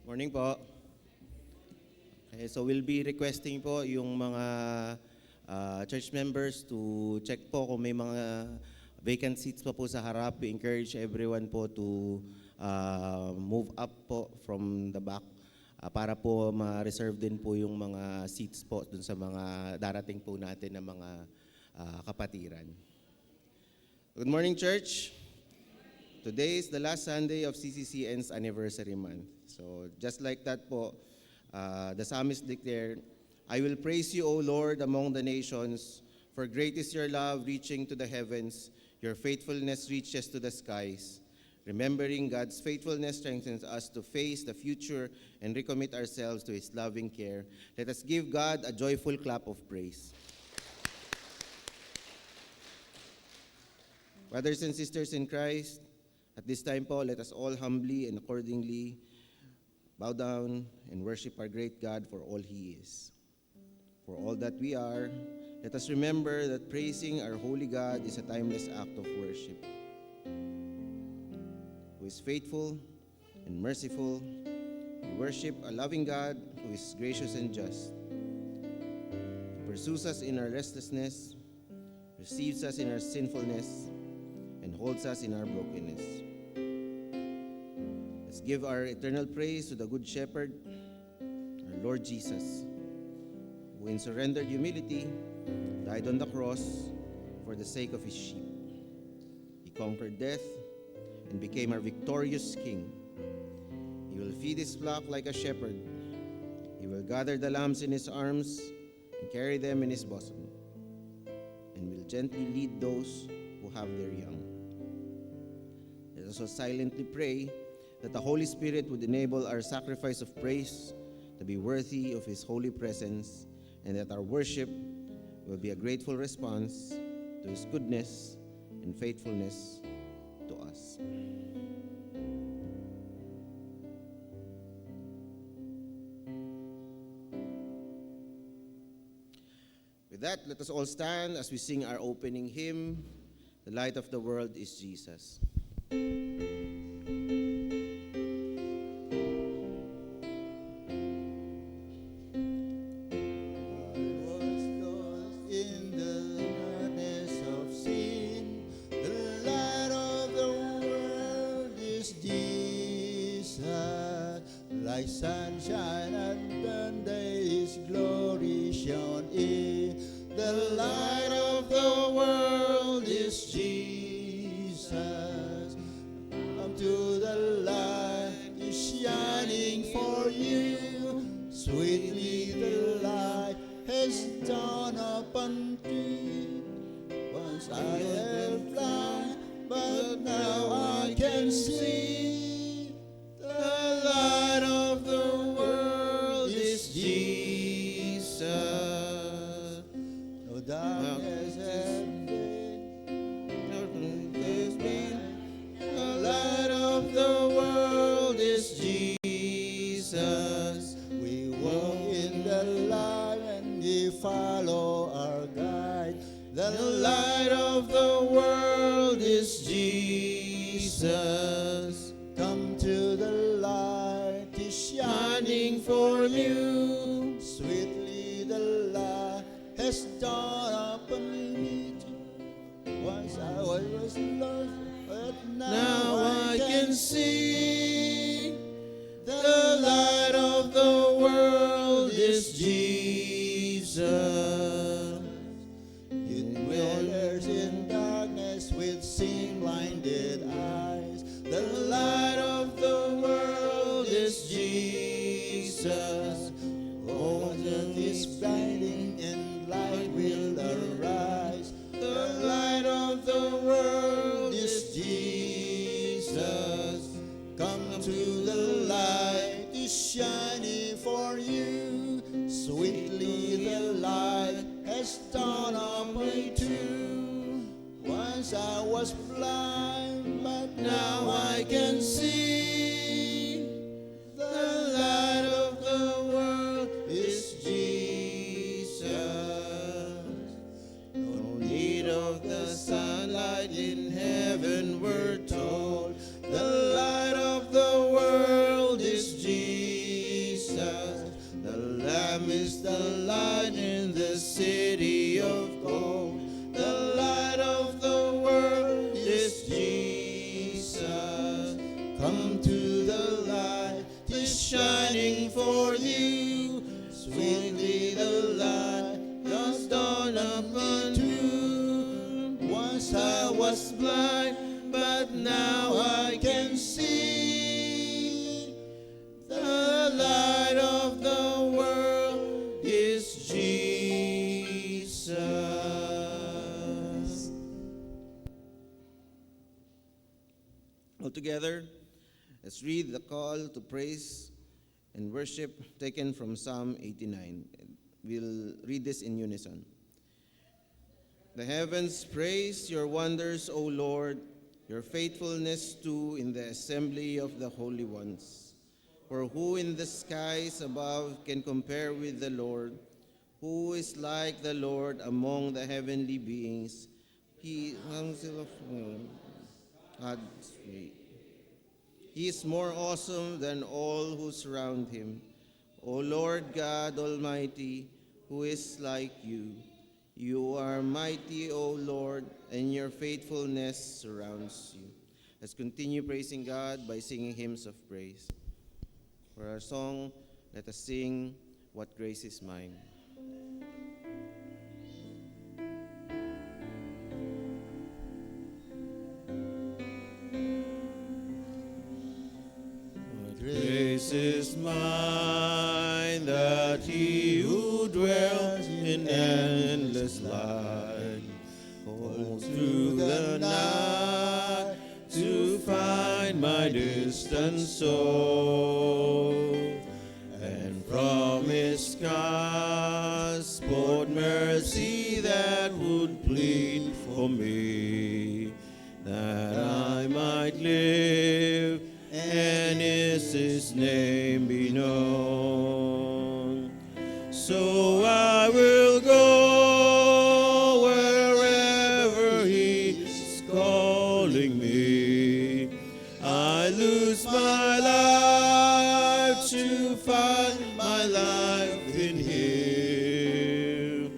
Morning po. Okay, so we'll be requesting po yung mga church members to check po kung may mga vacant seats pa po sa harap. We encourage everyone po to move up po from the back para po ma-reserve din po yung mga seats po dun sa mga darating po natin na mga kapatiran. Good morning, church. Today is the last Sunday of CCCN's anniversary month. So just like that po, the psalmist declared, I will praise you, O Lord, among the nations, for great is your love reaching to the heavens, your faithfulness reaches to the skies. Remembering God's faithfulness strengthens us to face the future and recommit ourselves to His loving care. Let us give God a joyful clap of praise. Brothers and sisters in Christ, at this time po, let us all humbly and accordingly bow down and worship our great God for all He is. For all that we are, let us remember that praising our holy God is a timeless act of worship. Who is faithful and merciful, we worship a loving God who is gracious and just. He pursues us in our restlessness, receives us in our sinfulness, and holds us in our brokenness. Let's give our eternal praise to the Good Shepherd, our Lord Jesus, who in surrendered humility died on the cross for the sake of His sheep. He conquered death and became our victorious King. He will feed His flock like a shepherd. He will gather the lambs in His arms and carry them in His bosom, and will gently lead those who have their young. Let us also silently pray that the Holy Spirit would enable our sacrifice of praise to be worthy of His holy presence, and that our worship will be a grateful response to His goodness and faithfulness to us. With that, let us all stand as we sing our opening hymn, The Light of the World is Jesus. Like sunshine and then His glory shone in. The light of the world is Jesus. Come to the light is shining for you. Sweetly the light has dawned upon me. Once I was blind, but now I can see. Darkness and been. The light of the world is Jesus. We walk in the light and we follow our guide. The light of the world is Jesus. Come to the light, is shining for you. Sweetly the light has dawned upon me. Once I was lost, but now I can see. The light of the world is Jesus. You dwellers in darkness with sin-blinded eyes. The light of the world is Jesus. Oh, that is blinding and light will arise. The light of the world is Jesus. Come to the light is shining for you. Once I was blind, but Now I can see. The light of the world is Jesus. No need of the sunlight in heaven, we're told. The light of the world is Jesus. The Lamb is the light in the city of gold. The light of the world is Jesus. Come to the light, 'tis shining for you. Sweetly the light does dawn upon you. Once I was blind, but now I can see. The light of the world is Jesus. All together, let's read the call to praise and worship taken from Psalm 89. We'll read this in unison. The heavens praise your wonders, O Lord, your faithfulness too in the assembly of the holy ones. For who in the skies above can compare with the Lord? Who is like the Lord among the heavenly beings? He counsel of God's way. He is more awesome than all who surround him. O Lord God Almighty, who is like you? You are mighty, O Lord, and your faithfulness surrounds you. Let's continue praising God by singing hymns of praise. For our song, let us sing, What Grace Is Mine. What grace is mine that he who dwells in endless light holds through the night to find my distant soul, and from his cast poured mercy that would plead for me, that I might live and his name be known. So I will go wherever he is calling me. I lose my life to find my life in him.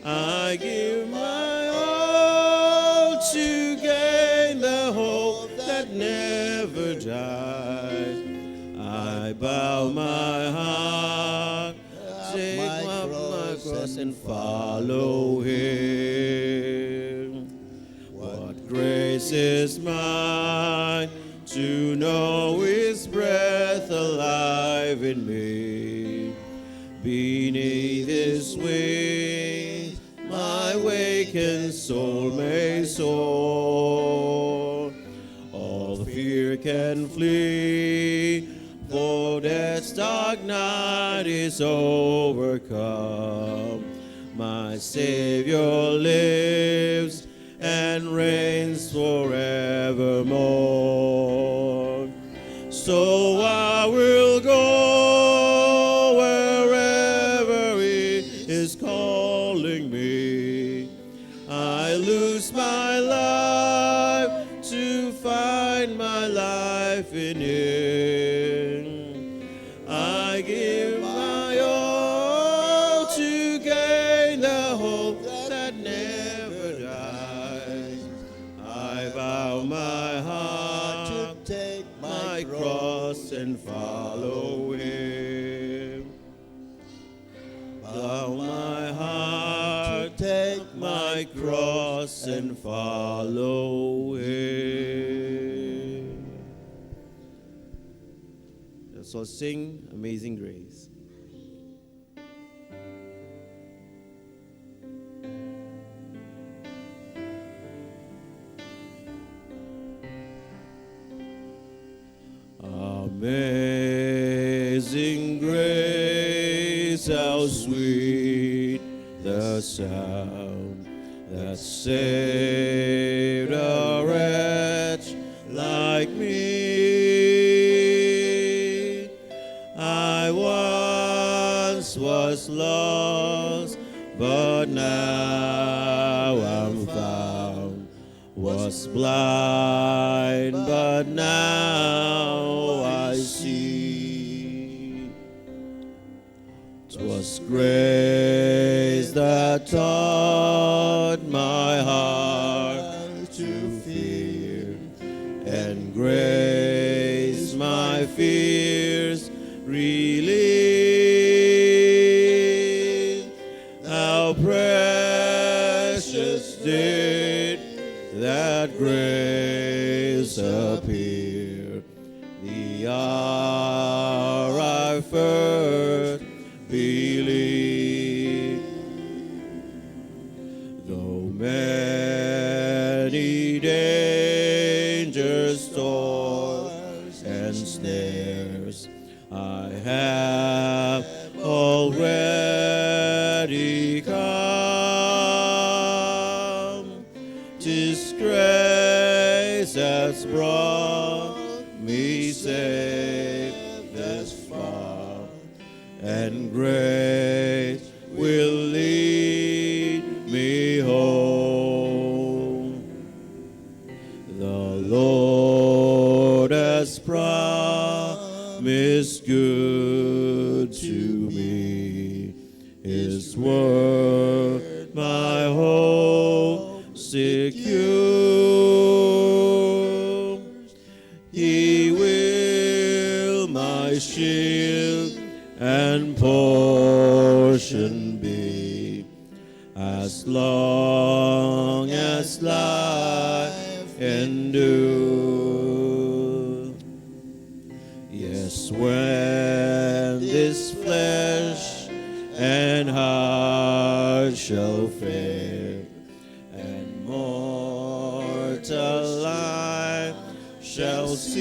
I give my all to gain the hope that never dies. I bow my heart, take up my cross and follow him. What grace is mine to know his breath alive in me. Beneath his wings my wakened soul may soar. All fear can flee, for death's dark night is overcome. My Savior lives and reigns forevermore. So I will go wherever he is calling me. I lose my life to find my life in him. I give my all to gain the hope that never dies. I bow my heart to take my cross and follow him. Bow my heart, take my cross and follow him. Let's all sing Amazing Grace. Amazing grace, how sweet the sound that saved was lost, but now I'm found. Was blind, but now I see. 'Twas grace that taught my heart to fear, and grace my fears relieved. How precious did that grace appear, the hour I first believed. Though many dangers, toils, and snares I have already come, 'tis grace has brought me safe thus far, and grace will lead me home. The Lord has promised good to me, His word my hope secure. He will my shield and portion be, as long as life endure. Yes, when this flesh and heart shall fail, and mortal life shall cease,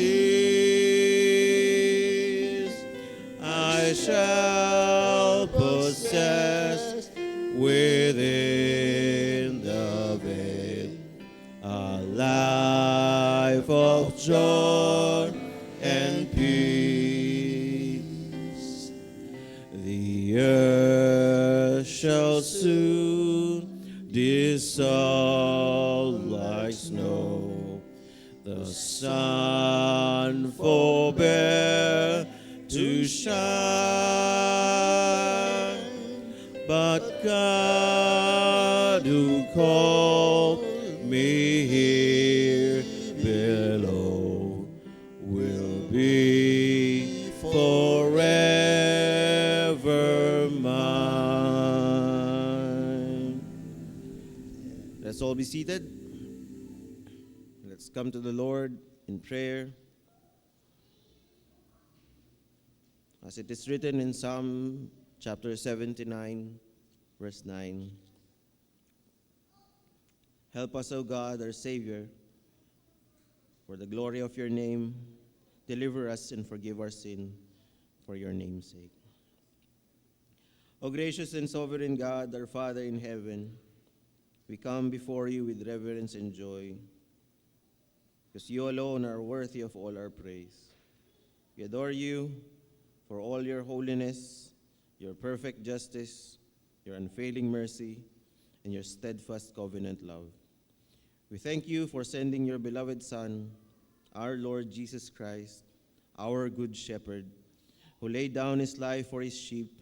I shall possess within the veil a life of joy and peace. The earth shall soon dissolve like snow, the sun forbear to shine, but God who called me here below will be forever mine. Let's all be seated. Let's come to the Lord in prayer. As it is written in Psalm chapter 79, verse 9, help us, O God, our Savior, for the glory of your name. Deliver us and forgive our sin for your name's sake. O gracious and sovereign God, our Father in heaven, we come before you with reverence and joy, because you alone are worthy of all our praise. We adore you for all your holiness, your perfect justice, your unfailing mercy, and your steadfast covenant love. We thank you for sending your beloved Son, our Lord Jesus Christ, our good shepherd, who laid down his life for his sheep.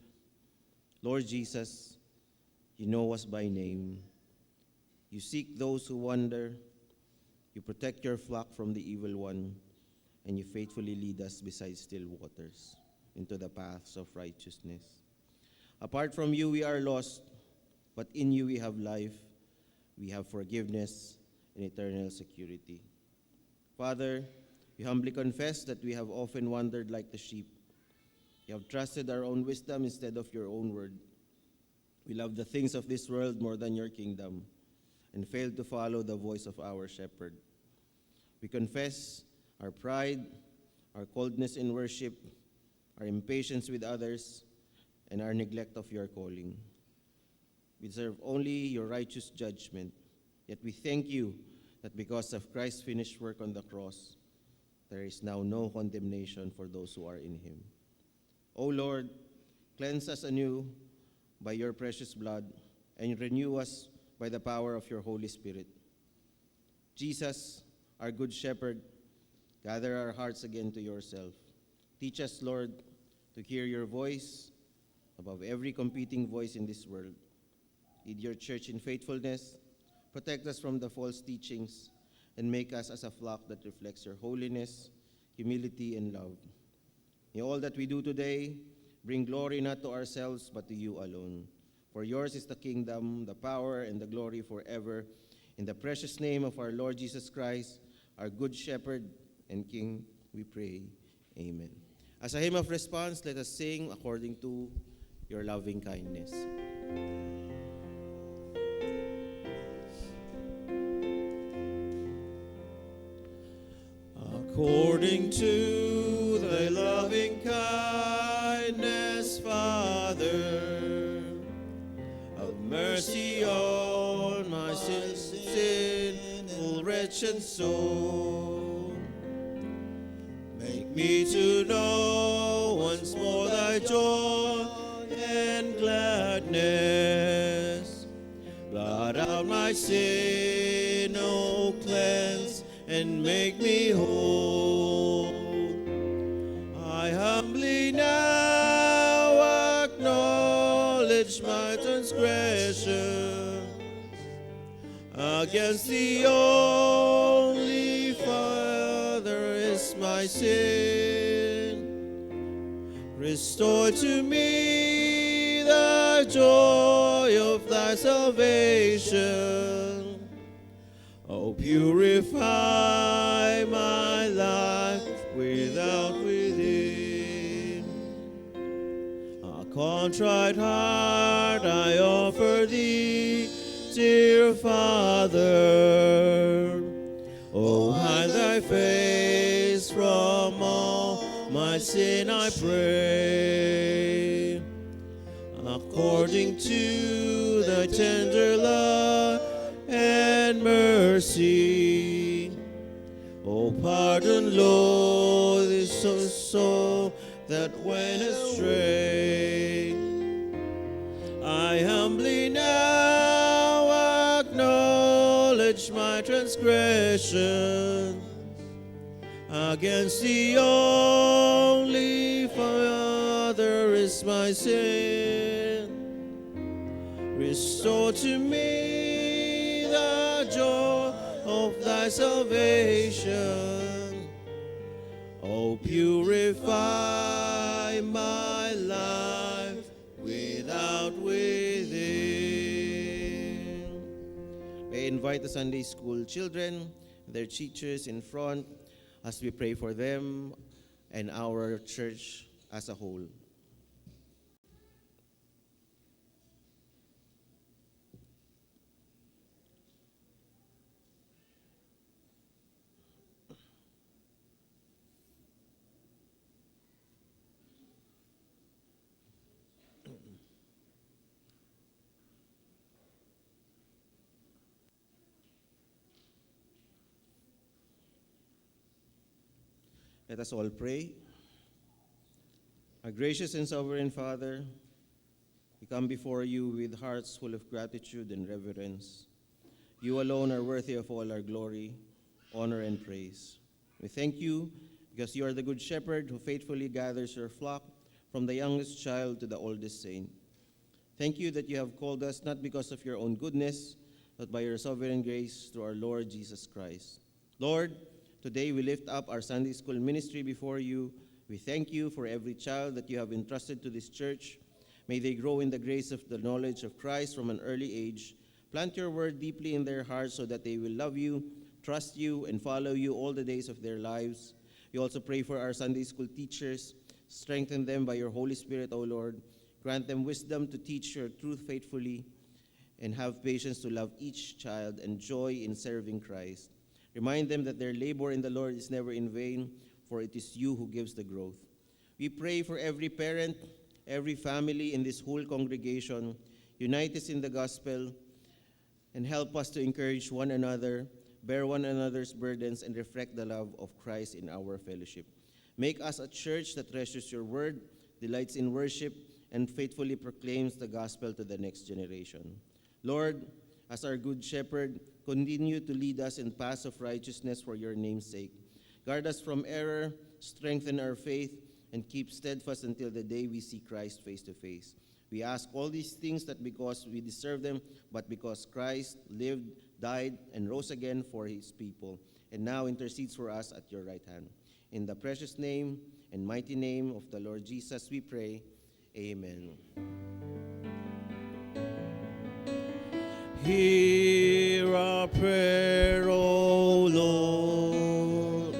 Lord Jesus, you know us by name. You seek those who wander. You protect your flock from the evil one, and you faithfully lead us beside still waters into the paths of righteousness. Apart from you, we are lost, but in you we have life, we have forgiveness, and eternal security. Father, we humbly confess that we have often wandered like the sheep. We have trusted our own wisdom instead of your own word. We love the things of this world more than your kingdom, and failed to follow the voice of our shepherd. We confess our pride, our coldness in worship, our impatience with others, and our neglect of your calling. We deserve only your righteous judgment, yet we thank you that because of Christ's finished work on the cross, there is now no condemnation for those who are in him. O Lord, cleanse us anew by your precious blood and renew us by the power of your Holy Spirit. Jesus, our good shepherd, gather our hearts again to yourself. Teach us, Lord, to hear your voice above every competing voice in this world. Lead your church in faithfulness, protect us from the false teachings, and make us as a flock that reflects your holiness, humility, and love. May all that we do today bring glory not to ourselves but to you alone. For yours is the kingdom, the power, and the glory forever. In the precious name of our Lord Jesus Christ, our good shepherd and King, we pray. Amen. As a hymn of response, let us sing according to your loving kindness. According to thy loving kindness, Father, have mercy on my sinful, wretched soul. Make me to know once more thy joy and gladness. Blot out my sin, O cleanse, and make me whole. I humbly now acknowledge my transgression against the only Father is my sin. Restore to me the joy of thy salvation. Oh, purify my life without within. A contrite heart I offer thee, dear Father. Oh, hide thy face from all my sin, I pray. According to thy tender love and mercy, oh, pardon, Lord, this soul that went astray. I humbly now acknowledge my transgression against the only Father is my sin. Restore to me the joy of thy salvation. Oh, purify my life without within. May I invite the Sunday school children, their teachers in front, as we pray for them and our church as a whole. Let us all pray. Our gracious and sovereign Father, we come before you with hearts full of gratitude and reverence. You alone are worthy of all our glory, honor, and praise. We thank you because you are the good shepherd who faithfully gathers your flock from the youngest child to the oldest saint. Thank you that you have called us not because of your own goodness, but by your sovereign grace through our Lord Jesus Christ. Lord, today we lift up our Sunday school ministry before you. We thank you for every child that you have entrusted to this church. May they grow in the grace of the knowledge of Christ from an early age. Plant your word deeply in their hearts so that they will love you, trust you, and follow you all the days of their lives. We also pray for our Sunday school teachers. Strengthen them by your Holy Spirit, O Lord. Grant them wisdom to teach your truth faithfully and have patience to love each child and joy in serving Christ. Remind them that their labor in the Lord is never in vain, for it is you who gives the growth. We pray for every parent, every family in this whole congregation. Unite us in the gospel and help us to encourage one another, bear one another's burdens, and reflect the love of Christ in our fellowship. Make us a church that treasures your word, delights in worship, and faithfully proclaims the gospel to the next generation. Lord, as our good shepherd, continue to lead us in paths of righteousness for your name's sake. Guard us from error, strengthen our faith, and keep steadfast until the day we see Christ face to face. We ask all these things not because we deserve them, but because Christ lived, died, and rose again for his people, and now intercedes for us at your right hand. In the precious name and mighty name of the Lord Jesus, we pray. Amen. Hear our prayer, O Lord.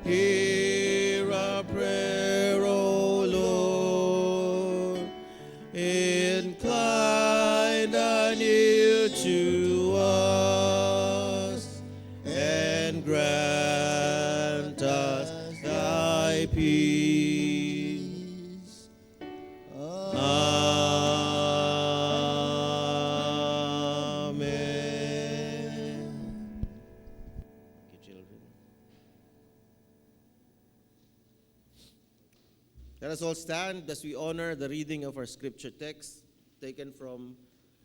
Hear our prayer, O Lord. Incline thine ear to us and grant us thy peace. Amen. Thank you, children. Let us all stand as we honor the reading of our scripture text taken from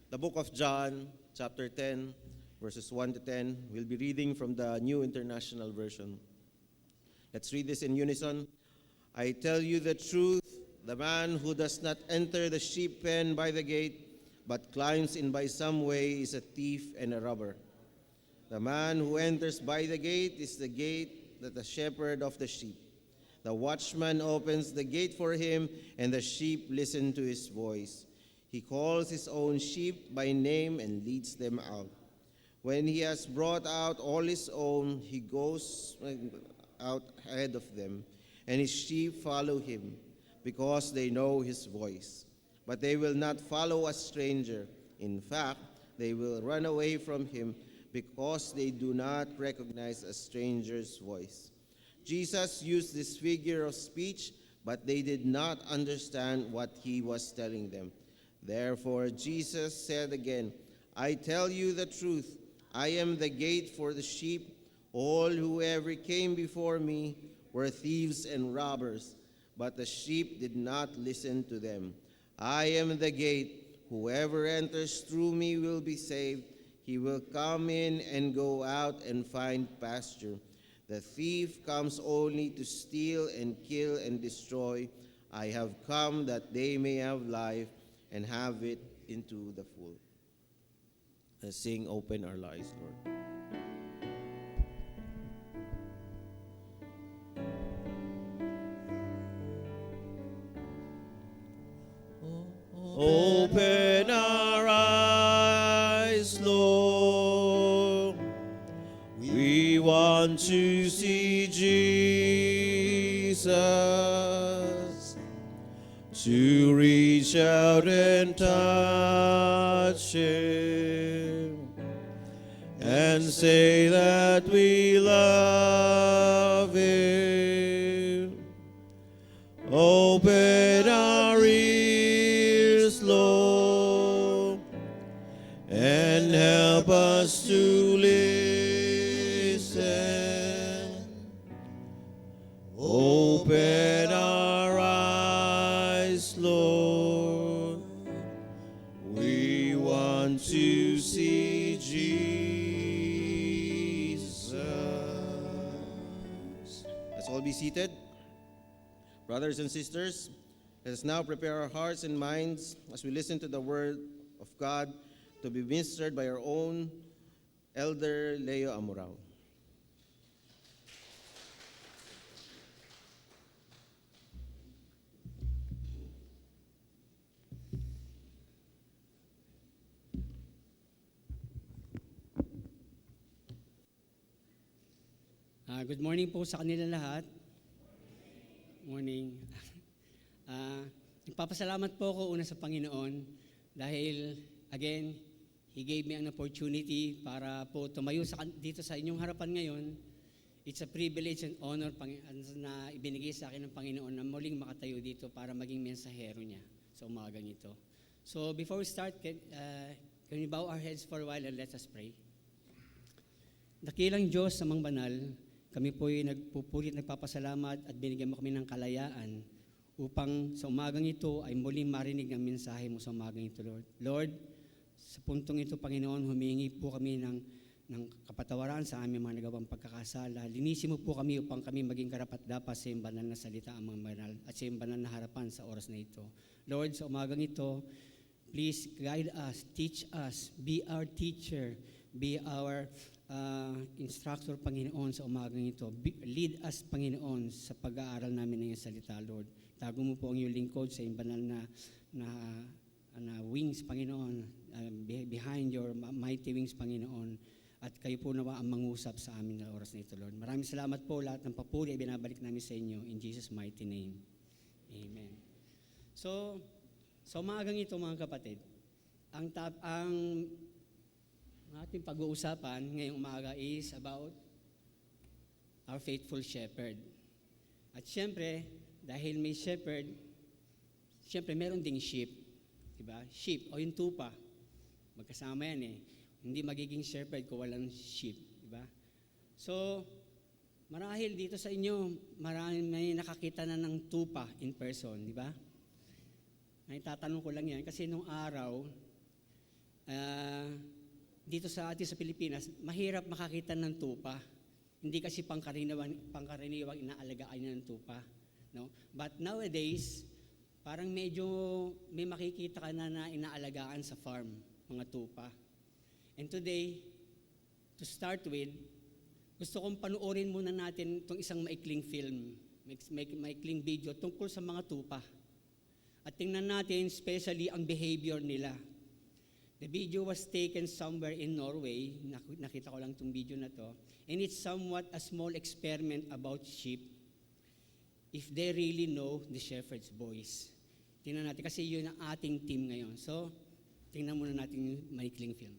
the book of John, chapter 10, verses 1 to 10. We'll be reading from the New International Version. Let's read this in unison. I tell you the truth, the man who does not enter the sheep pen by the gate, but climbs in by some way is a thief and a robber. The man who enters by the gate is the gate that the shepherd of the sheep. The watchman opens the gate for him, and the sheep listen to his voice. He calls his own sheep by name and leads them out. When he has brought out all his own, he goes out ahead of them, and his sheep follow him, because they know his voice. But they will not follow a stranger. In fact, they will run away from him, because they do not recognize a stranger's voice. Jesus used this figure of speech, but they did not understand what he was telling them. Therefore, Jesus said again, I tell you the truth, I am the gate for the sheep. All who ever came before me were thieves and robbers, but the sheep did not listen to them. I am the gate. Whoever enters through me will be saved. He will come in and go out and find pasture. The thief comes only to steal and kill and destroy. I have come that they may have life and have it into the full. Let's sing, Open Our Lives, Lord. Open our eyes, Lord. We want to see Jesus, to reach out and touch him, and say that we love him. Open our ears, Lord, and help us to listen. Open our eyes, Lord. We want to see Jesus. Let's all be seated. Brothers and sisters, let us now prepare our hearts and minds as we listen to the word of God to be ministered by our own Elder Leo Amurao. Good morning po sa kanila lahat. Morning. Nagpapasalamat po ako una sa Panginoon dahil, again, He gave me an opportunity para po tumayo dito sa inyong harapan ngayon. It's a privilege and honor na ibinigay sa akin ng Panginoon na muling makatayo dito para maging mensahero niya sa umagang ito. So before we start, can we bow our heads for a while and let us pray? Dakilang Diyos samang banal, kami po'y nagpupulit, nagpapasalamat at binigyan mo kami ng kalayaan upang sa umagang ito ay muling marinig ang mensahe mo sa umagang ito, Lord. Lord, sa puntong ito, Panginoon, humingi po kami ng kapatawaran sa aming mga nagawang pagkakasala. Linisin mo po kami upang kami maging karapat-dapat sa iyong banal na salita, ang mga banal, at sa iyong banal na harapan sa oras na ito. Lord, sa umagang ito, please guide us, teach us, be our teacher, be our instructor, Panginoon, sa umagang ito. Lead us, Panginoon, sa pag-aaral namin ng iyong salita, Lord. Tago mo po ang iyong lingkod sa iyong banal na wings, Panginoon, behind your mighty wings, Panginoon. At kayo po nawa ang mangusap sa amin na oras na ito, Lord. Maraming salamat po, lahat ng papuri ay binabalik namin sa inyo. In Jesus' mighty name. Amen. So, sa umagang ito, mga kapatid, ang ating pag-uusapan ngayong umaga is about our faithful shepherd. At siyempre, dahil may shepherd, siyempre meron ding sheep. Diba? Sheep o yung tupa. Magkasama yan eh. Hindi magiging shepherd kung walang sheep. Diba? So, marahil dito sa inyo, may nakakita na ng tupa in person. Diba? Ay, tatanong ko lang yan. Kasi nung araw, dito sa atin sa Pilipinas, mahirap makakita ng tupa. Hindi kasi pangkaraniwang inaalagaan ng tupa. No? But nowadays, parang medyo may makikita ka na inaalagaan sa farm, mga tupa. And today, to start with, gusto kong panuorin muna natin itong isang maikling film, maikling video tungkol sa mga tupa. At tingnan natin especially ang behavior nila. The video was taken somewhere in Norway. Nakita ko lang itong video na to. And it's somewhat a small experiment about sheep if they really know the shepherd's voice. Tingnan natin kasi yun ang ating team ngayon. So, tingnan muna natin yung maikling film.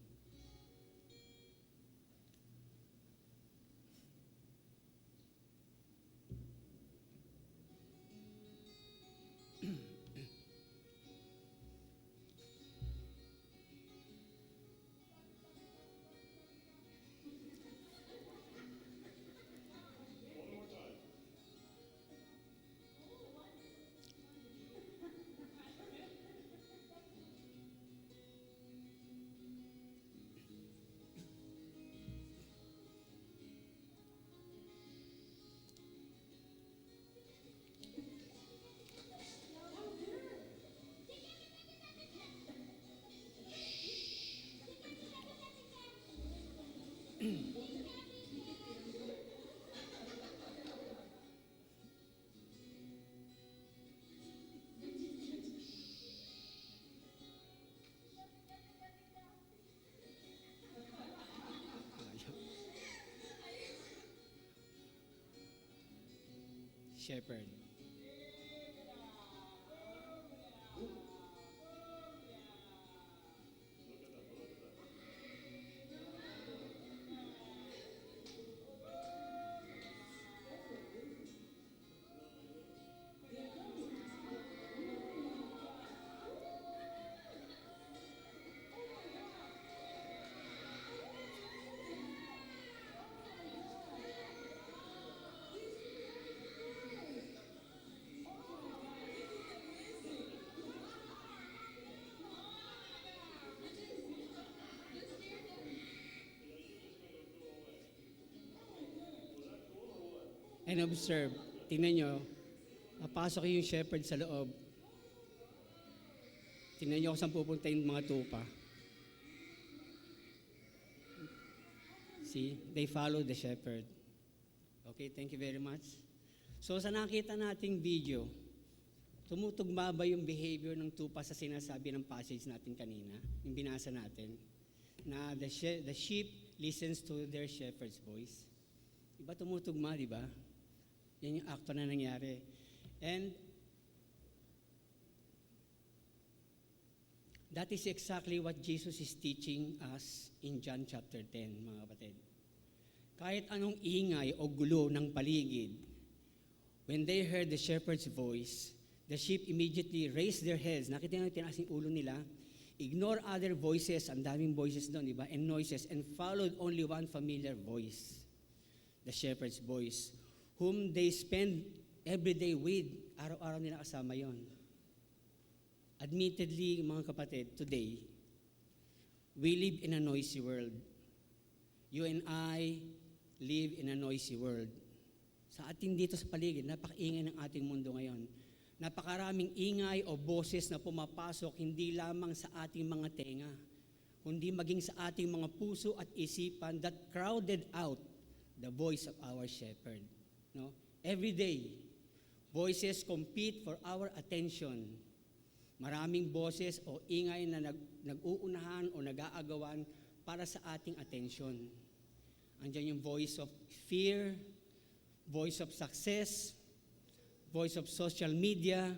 Shepherd. And observe, tingnan nyo, papasok yung shepherd sa loob. Tingnan nyo kung saan pupunta yung mga tupa. See, they follow the shepherd. Okay, thank you very much. So sa nakita nating video, tumutugma ba yung behavior ng tupa sa sinasabi ng passage natin kanina, yung binasa natin, na the sheep listens to their shepherd's voice? Diba tumutugma, di ba? Yan yung akto na nangyari. And that is exactly what Jesus is teaching us in John chapter 10, mga kapatid. Kahit anong ingay o gulo ng paligid, when they heard the shepherd's voice, the sheep immediately raised their heads. Nakita nyo, tinaas yung ulo nila. Ignore other voices, ang daming voices doon, di ba? And noises, and followed only one familiar voice, the shepherd's voice, whom they spend everyday with, araw-araw nila kasama yon. Admittedly, mga kapatid, today, we live in a noisy world. You and I live in a noisy world. Sa ating dito sa paligid, napakaingay ng ating mundo ngayon. Napakaraming ingay o boses na pumapasok hindi lamang sa ating mga tenga, kundi maging sa ating mga puso at isipan that crowded out the voice of our shepherd. No? Every day, voices compete for our attention. Maraming boses o ingay na nag-uunahan o nag-aagawan para sa ating attention. Andiyan yung voice of fear, voice of success, voice of social media,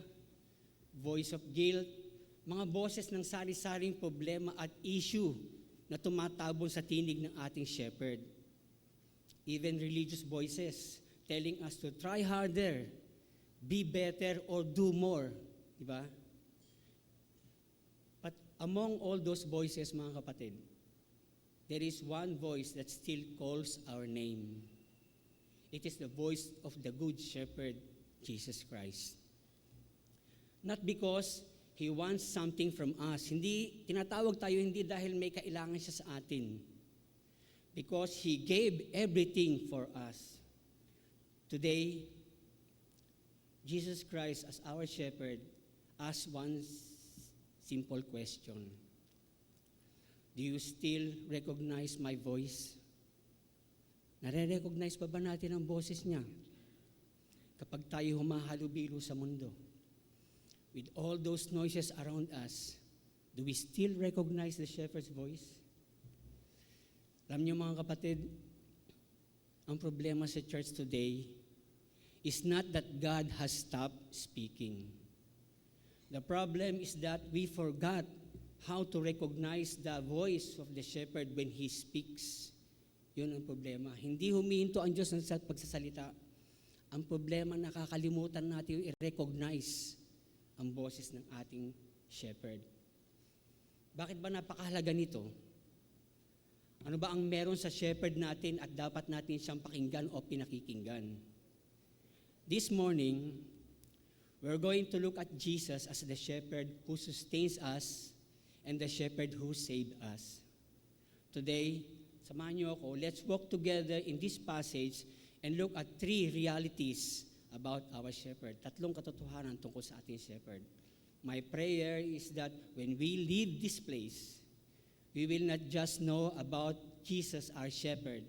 voice of guilt, mga boses ng sari-saring problema at issue na tumatabon sa tinig ng ating shepherd. Even religious voices telling us to try harder, be better, or do more. Diba? But among all those voices, mga kapatid, there is one voice that still calls our name. It is the voice of the Good Shepherd, Jesus Christ. Not because He wants something from us. Hindi, tinatawag tayo hindi dahil may kailangan siya sa atin. Because He gave everything for us. Today, Jesus Christ as our shepherd asks one simple question. Do you still recognize my voice? Nare-recognize pa ba natin ang boses niya? Kapag tayo humahalubilo sa mundo, with all those noises around us, do we still recognize the shepherd's voice? Alam niyo mga kapatid, ang problema sa church today is not that God has stopped speaking. The problem is that we forgot how to recognize the voice of the shepherd when He speaks. Yun ang problema. Hindi humihinto ang Diyos sa pagsasalita. Ang problema, nakakalimutan natin yung i-recognize ang boses ng ating shepherd. Bakit ba napakahalaga nito? Ano ba ang meron sa shepherd natin at dapat natin siyang pakinggan o pinakikinggan? This morning, we're going to look at Jesus as the shepherd who sustains us and the shepherd who saved us. Today, samahan niyo ako, let's walk together in this passage and look at 3 realities about our shepherd. 3 katotohanan tungkol sa ating shepherd. My prayer is that when we leave this place, we will not just know about Jesus our shepherd,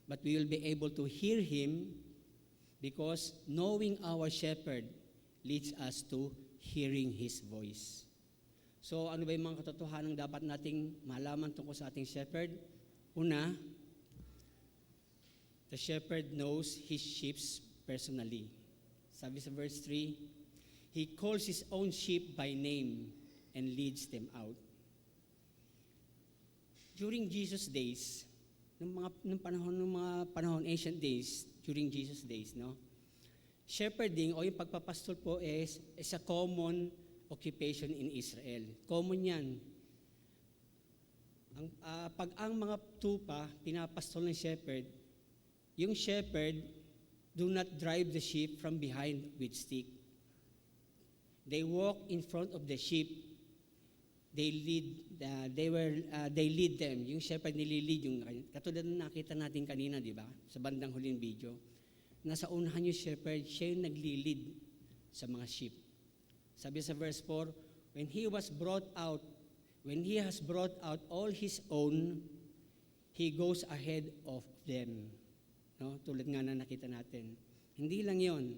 but we will be able to hear Him because knowing our shepherd leads us to hearing His voice. So ano ba yung mga katotohanan dapat nating malaman tungkol sa ating shepherd? Una, the shepherd knows his sheep personally. Sabi sa verse 3, He calls His own sheep by name and leads them out. During Jesus' days, ng panahon ancient days, during Jesus' days, no? Shepherding o yung pagpapastol po is a common occupation in Israel. Common yan. Pag ang mga tupa, pinapastol ng shepherd, yung shepherd do not drive the sheep from behind with stick. They walk in front of the sheep. They lead them. Yung shepherd nililid yung katulad na nakita natin kanina, di ba? Sa bandang huling video. Nasa unahan yung shepherd, siya yung naglilid sa mga sheep. Sabi sa verse 4, when he has brought out all his own, he goes ahead of them. No? Tulad nga na nakita natin. Hindi lang yon.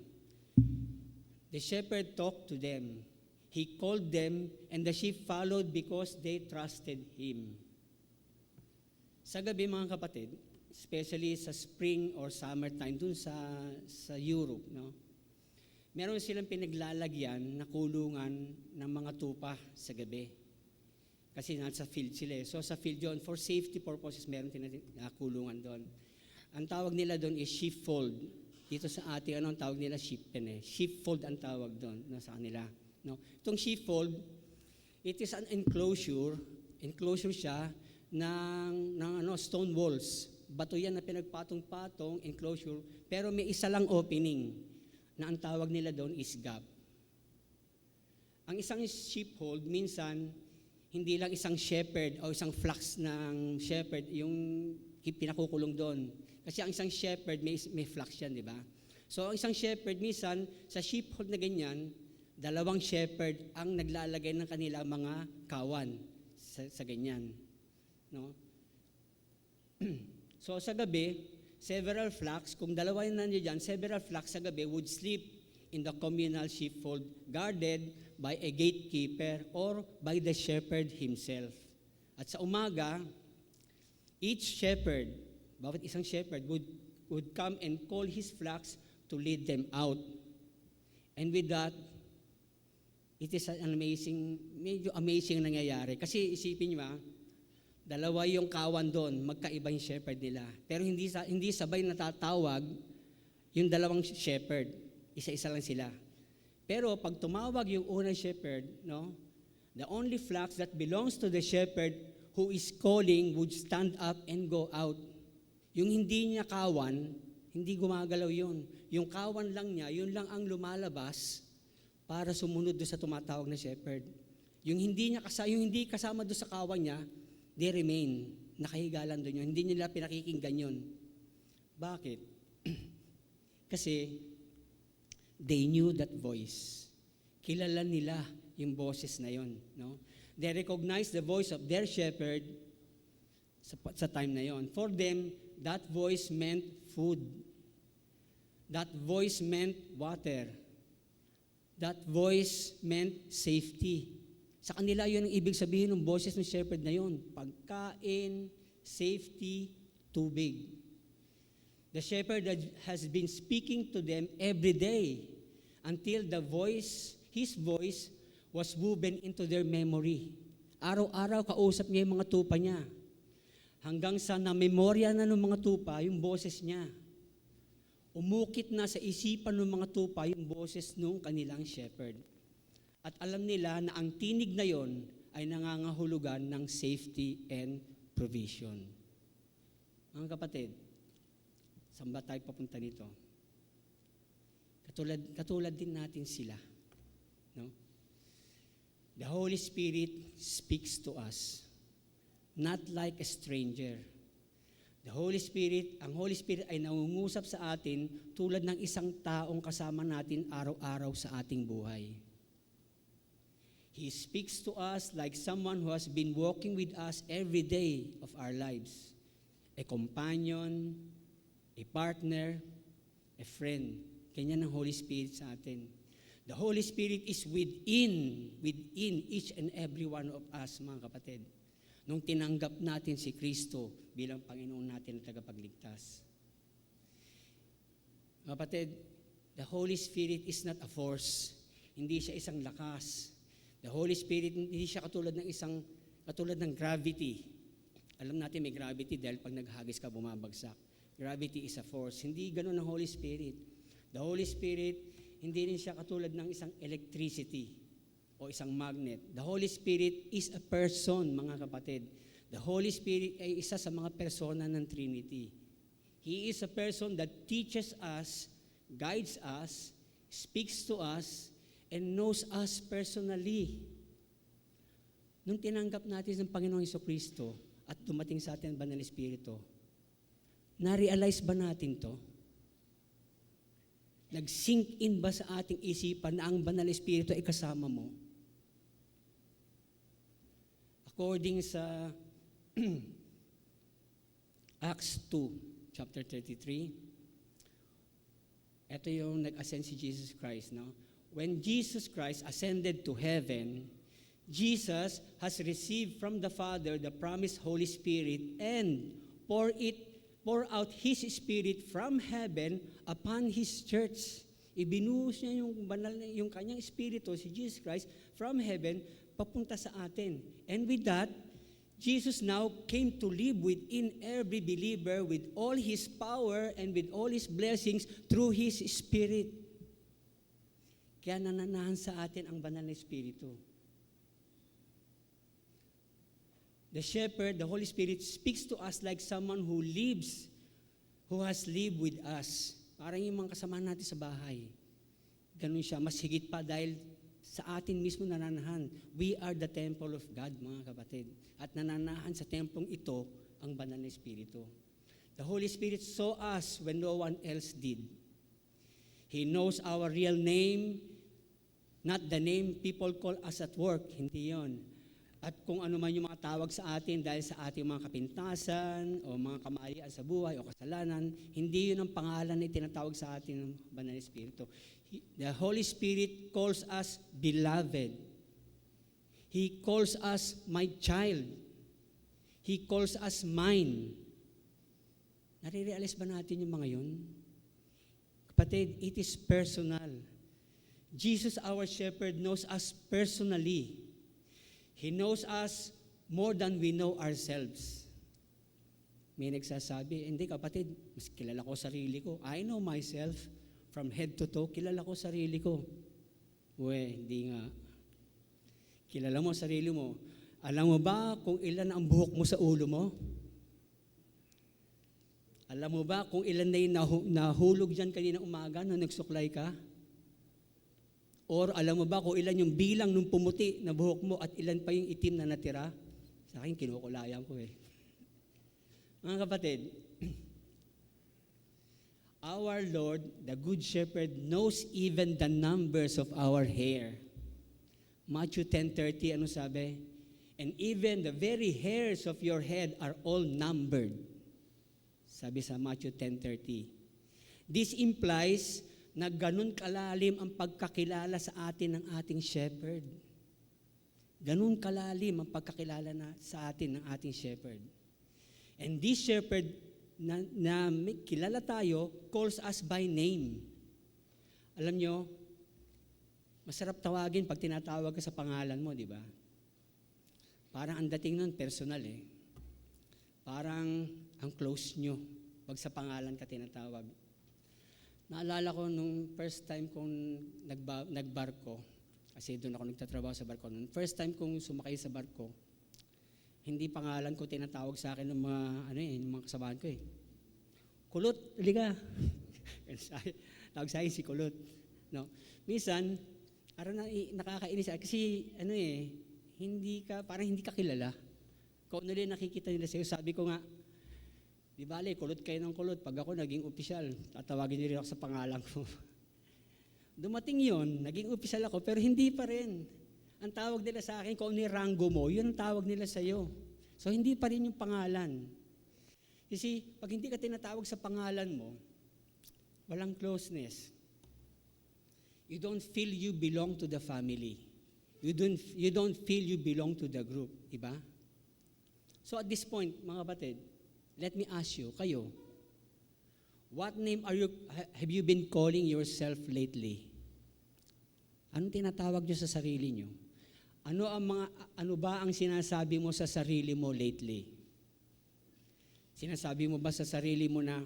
The shepherd talked to them. He called them, and the sheep followed because they trusted him. Sa gabi, mga kapatid, especially sa spring or summertime, dun sa Europe, no? Meron silang pinaglalagyan na kulungan ng mga tupa sa gabi. Kasi nasa field sila. So sa field yun, for safety purposes, meron kulungan doon. Ang tawag nila doon is sheepfold. Dito sa ating, ang tawag nila sheep pen eh. Sheepfold ang tawag doon sa kanila. No? Itong sheepfold, it is an enclosure siya ng stone walls. Bato yan na pinagpatong-patong enclosure, pero may isa lang opening. na ang tawag nila doon is gap. Ang isang sheepfold, minsan, hindi lang isang shepherd o isang flocks ng shepherd yung pinakukulong doon. Kasi ang isang shepherd, may flocks yan, di ba? So, ang isang shepherd, minsan, sa sheepfold na ganyan, 2 shepherd ang naglalagay ng kanilang mga kawan sa ganyan. No? So, sa gabi, several flocks, kung 2 yung nandiyan dyan, several flocks sa gabi would sleep in the communal sheepfold guarded by a gatekeeper or by the shepherd himself. At sa umaga, each shepherd, bawat isang shepherd, would come and call his flocks to lead them out. And with that, it is an medyo amazing nangyayari. Kasi isipin nyo 2 yung kawan doon, magkaiba yung shepherd nila. Pero hindi sabay natatawag yung 2 shepherd. Isa-isa lang sila. Pero pag tumawag yung unang shepherd, no, the only flocks that belongs to the shepherd who is calling would stand up and go out. Yung hindi niya kawan, hindi gumagalaw yun. Yung kawan lang niya, yun lang ang lumalabas para sumunod doon sa tumatawag na shepherd. Yung hindi kasama doon sa kawan niya, they remain. Nakahiga lang doon yun. Hindi nila pinakikinggan yun. Bakit? Kasi they knew that voice. Kilala nila yung boses na yun. No? They recognized the voice of their shepherd sa time na yon. For them, that voice meant food. That voice meant water. That voice meant safety. Sa kanila, yun ang ibig sabihin ng boses ng shepherd na yun. Pagkain, safety, tubig. The shepherd has been speaking to them every day until his voice was woven into their memory. Araw-araw kausap niya yung mga tupa niya. Hanggang sa na-memorya na ng mga tupa yung boses niya. Umukit na sa isipan ng mga tupa yung boses ng kanilang shepherd. At alam nila na ang tinig na yon ay nangangahulugan ng safety and provision. Mga kapatid, saan ba tayo papunta nito? Katulad din natin sila. No? The Holy Spirit speaks to us, not like a stranger. Ang Holy Spirit ay nangungusap sa atin tulad ng isang taong kasama natin araw-araw sa ating buhay. He speaks to us like someone who has been walking with us every day of our lives. A companion, a partner, a friend. Ganyan ang Holy Spirit sa atin. The Holy Spirit is within each and every one of us, mga kapatid. Nung tinanggap natin si Kristo bilang Panginoon natin at tagapagligtas. Kapatid, the Holy Spirit is not a force. Hindi siya isang lakas. The Holy Spirit, hindi siya katulad ng gravity. Alam natin may gravity dahil pag naghagis ka, bumabagsak. Gravity is a force. Hindi ganun ang Holy Spirit. The Holy Spirit, hindi rin siya katulad ng isang electricity o isang magnet. The Holy Spirit is a person, mga kapatid. The Holy Spirit ay isa sa mga persona ng Trinity. He is a person that teaches us, guides us, speaks to us, and knows us personally. Nung tinanggap natin ng Panginoong Jesucristo at dumating sa atin ang Banal Espiritu, na-realize ba natin to? Nag-sink in ba sa ating isipan na ang Banal Espiritu ay kasama mo? According sa Acts 2, chapter 33, ito yung nag-ascend si Jesus Christ. No? When Jesus Christ ascended to heaven, Jesus has received from the Father the promised Holy Spirit and pour out His Spirit from heaven upon His church. Ibinuhos niya yung kanyang Espiritu, si Jesus Christ, from heaven, papunta sa atin. And with that, Jesus now came to live within every believer with all His power and with all His blessings through His Spirit. Kaya nananahan sa atin ang banal na Espiritu. The Shepherd, the Holy Spirit, speaks to us like someone who has lived with us. Parang yung mga kasama natin sa bahay. ganun siya, mas higit pa dahil sa atin mismo nananahan. We are the temple of God, mga kapatid. At nananahan sa templong ito ang banal na Espiritu. The Holy Spirit saw us when no one else did. He knows our real name, not the name people call us at work. Hindi yon. At kung ano man yung mga tawag sa atin dahil sa ating mga kapintasan o mga kamalian sa buhay o kasalanan, hindi yun ang pangalan na itinatawag sa atin ng banal na Espiritu. The Holy Spirit calls us beloved. He calls us my child. He calls us mine. Nare-realize ba natin yung mga yun? Kapatid, it is personal. Jesus, our shepherd, knows us personally. He knows us more than we know ourselves. May nagsasabi, hindi kapatid, mas kilala ko sarili ko. I know myself from head to toe, kilala ko sarili ko. Hindi nga. Kilala mo sarili mo. Alam mo ba kung ilan ang buhok mo sa ulo mo? Alam mo ba kung ilan na yung nahulog dyan kanina umaga nung nagsuklay ka? Or alam mo ba kung ilan yung bilang nung pumuti na buhok mo at ilan pa yung itim na natira? Sa akin, kinukulayan ko Mga kapatid, our Lord, the Good Shepherd, knows even the numbers of our hair. Matthew 10:30, ano sabi? And even the very hairs of your head are all numbered. Sabi sa Matthew 10:30. This implies na ganun kalalim ang pagkakilala sa atin ng ating shepherd. Ganun kalalim ang pagkakilala sa atin ng ating shepherd. And this shepherd na kilala tayo calls us by name. Alam nyo, masarap tawagin pag tinatawag ka sa pangalan mo, di ba? Parang ang dating nun, personal Parang ang close nyo pag sa pangalan ka tinatawag. Naalala ko nung first time kong nagbarko, kasi doon ako nagtatrabaho sa barko. Nung first time kong sumakay sa barko, hindi pangalan ko tinatawag sa akin ng mga, ng mga kasabahan ko Kulot, liga. Tawag sa akin si Kulot. No? Minsan, nakakainis kasi parang hindi ka kilala. Kung ano rin nakikita nila sa'yo, sabi ko nga, di bale, kulot kayo ng kulot. Pag ako naging opisyal, tatawagin niyo rin ako sa pangalan ko. Dumating yon, naging opisyal ako, pero hindi pa rin. Ang tawag nila sa akin, kung ano yung rango mo, yun ang tawag nila sa'yo. So, hindi pa rin yung pangalan. Kasi, pag hindi ka tinatawag sa pangalan mo, walang closeness. You don't feel you belong to the family. You don't feel you belong to the group. Diba? So, at this point, mga kapatid, let me ask you, kayo, what name have you been calling yourself lately? Anong tinatawag nyo sa sarili nyo? Ano ba ang sinasabi mo sa sarili mo lately? Sinasabi mo ba sa sarili mo na,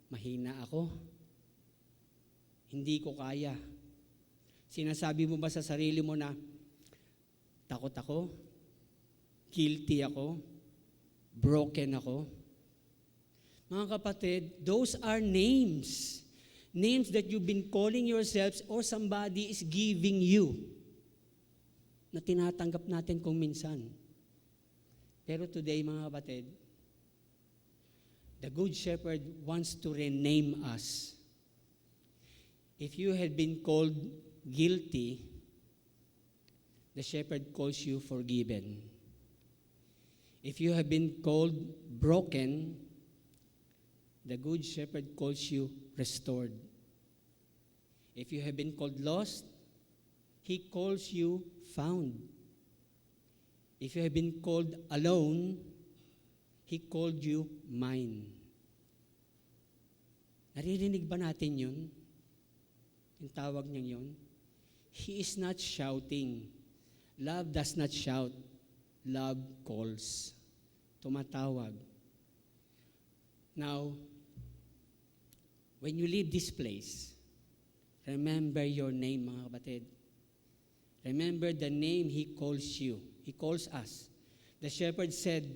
mahina ako? Hindi ko kaya. Sinasabi mo ba sa sarili mo na, takot ako? Guilty ako? Broken ako? Mga kapatid, those are names. Names that you've been calling yourselves or somebody is giving you na tinatanggap natin kung minsan. Pero today, mga kapatid, the Good Shepherd wants to rename us. If you had been called guilty, the Shepherd calls you forgiven. If you have been called broken, the Good Shepherd calls you restored. If you have been called lost, He calls you found. If you have been called alone, He called you mine. Naririnig ba natin yun? Yung tawag niya yun? He is not shouting. Love does not shout. Love calls. Tumatawag. Now, when you leave this place, remember your name, mga kapatid. Remember the name He calls you. He calls us. The shepherd said,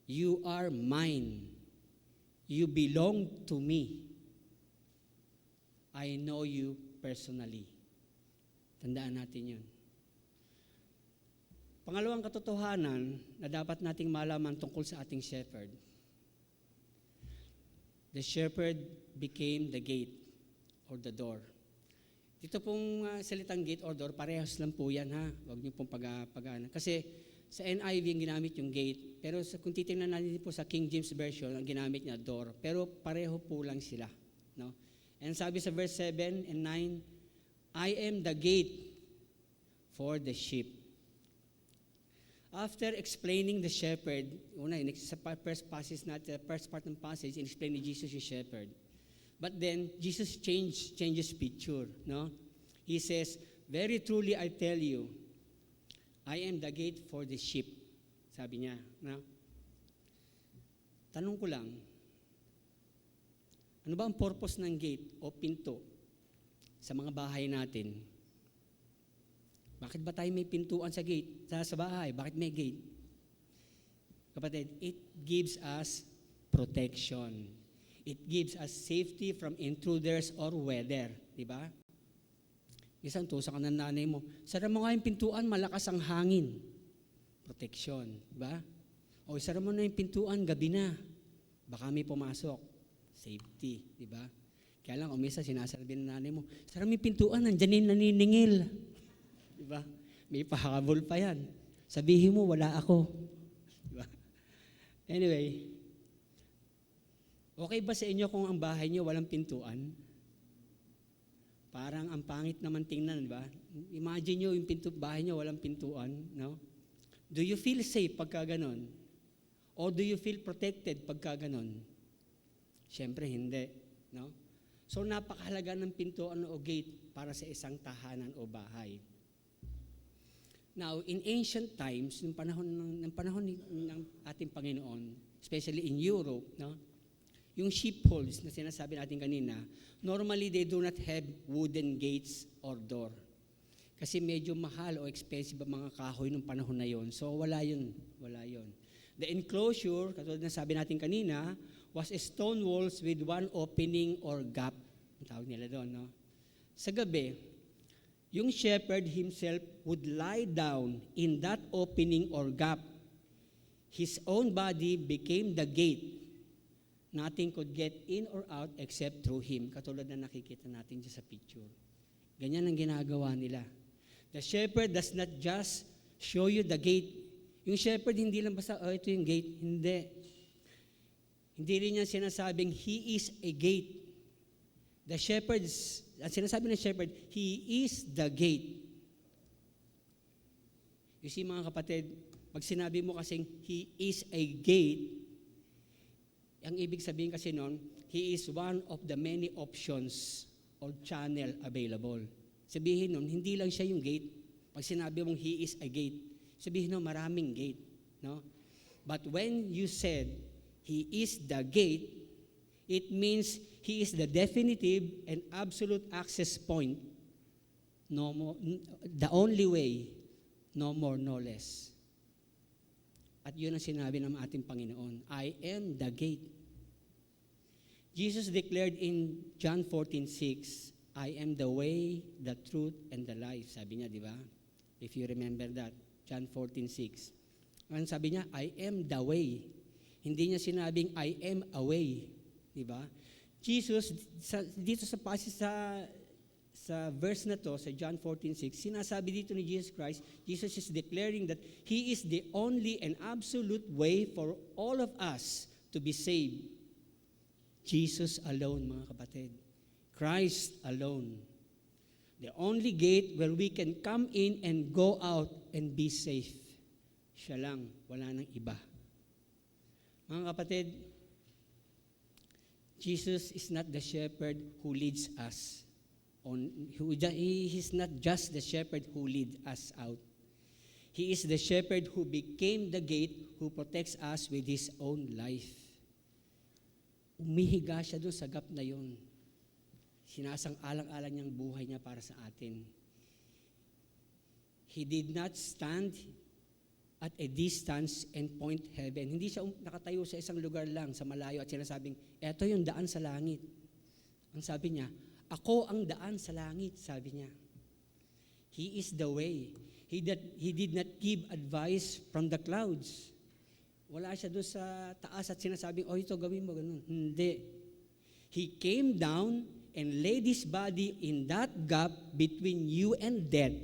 "You are mine. You belong to me. I know you personally." Tandaan natin yun. Pangalawang katotohanan na dapat nating malaman tungkol sa ating shepherd. The shepherd became the gate or the door. Dito pong salitang gate or door, parehas lang po yan ha. Huwag niyo pong pag-ano. Kasi sa NIV yung ginamit yung gate, pero kung titingnan natin po sa King James Version, ang ginamit niya door. Pero pareho po lang sila. No? And sabi sa verse 7 and 9, I am the gate for the sheep. After explaining the shepherd, sa first part ng passage, in-explain ni Jesus yung shepherd. But then, Jesus changes picture. No? He says, very truly I tell you, I am the gate for the sheep. Sabi niya. No? Tanong ko lang, ano ba ang purpose ng gate o pinto sa mga bahay natin? Bakit ba tayo may pintuan sa gate, sa bahay? Bakit may gate? Kapatid, it gives us protection. It gives us safety from intruders or weather. Di ba? Isang tusa ka ng nanay mo, sara mo nga yung pintuan, malakas ang hangin. Protection. Di ba? O sara mo na yung pintuan, gabi na. Baka may pumasok. Safety. Di ba? Kaya lang, umisa, sinasabi ng nanay mo, sara mo yung pintuan, nandyan yung naniningil. Diba? May pahabol pa yan. Sabihin mo, wala ako. Diba? Anyway, okay ba sa inyo kung ang bahay niyo walang pintuan? Parang ang pangit naman tingnan, diba? Imagine nyo yung bahay niyo walang pintuan, no? Do you feel safe pagka ganon? Or do you feel protected pagka ganon? Siyempre, hindi, no? So, napakahalaga ng pintuan o gate para sa isang tahanan o bahay. Now, in ancient times, ng panahon ng ating Panginoon, especially in Europe, no, yung sheepfolds na sinasabi natin kanina, normally they do not have wooden gates or door. Kasi medyo mahal o expensive ang mga kahoy ng panahon na yon. So, wala yun. The enclosure, katulad na sabi natin kanina, was stone walls with one opening or gap. Ang tawag nila doon, no? Sa gabi, yung shepherd himself would lie down in that opening or gap. His own body became the gate. Nothing could get in or out except through him. Katulad na nakikita natin dyan sa picture. Ganyan ang ginagawa nila. The shepherd does not just show you the gate. Yung shepherd hindi lang basta, ito yung gate. Hindi. Hindi rin niya sinasabing, he is a gate. The shepherd's ang sinasabi ng shepherd, he is the gate. You see mga kapatid, pag sinabi mo kasing he is a gate, ang ibig sabihin kasi nun, he is one of the many options or channel available. Sabihin nun, hindi lang siya yung gate. Pag sinabi mong he is a gate, sabihin nun, maraming gate. No? But when you said, he is the gate, it means he is the definitive and absolute access point. No more, the only way, no more, no less. At yun ang sinabi ng ating Panginoon, I am the gate. Jesus declared in John 14:6, I am the way, the truth, and the life. Sabi niya, di ba? If you remember that, John 14:6. Ang sabi niya, I am the way. Hindi niya sinabing, I am a way. Di ba? Jesus, dito sa passage sa verse na to, sa John 14:6, sinasabi dito ni Jesus Christ, Jesus is declaring that He is the only and absolute way for all of us to be saved. Jesus alone, mga kapatid. Christ alone. The only gate where we can come in and go out and be safe. Siya lang, wala nang iba. Mga kapatid, Jesus is not the shepherd who leads us. He is not just the shepherd who leads us out. He is the shepherd who became the gate who protects us with His own life. Umihiga siya doon sa gap na yun. Sinasang-alang-alang niyang buhay niya para sa atin. He did not stand at a distance and point heaven. Hindi siya nakatayo sa isang lugar lang, sa malayo, at sinasabing, eto yung daan sa langit. Ang sabi niya, ako ang daan sa langit, sabi niya. He is the way. He did not give advice from the clouds. Wala siya doon sa taas at sinasabing, oh, ito gawin mo, ganun. Hindi. He came down and laid His body in that gap between you and death.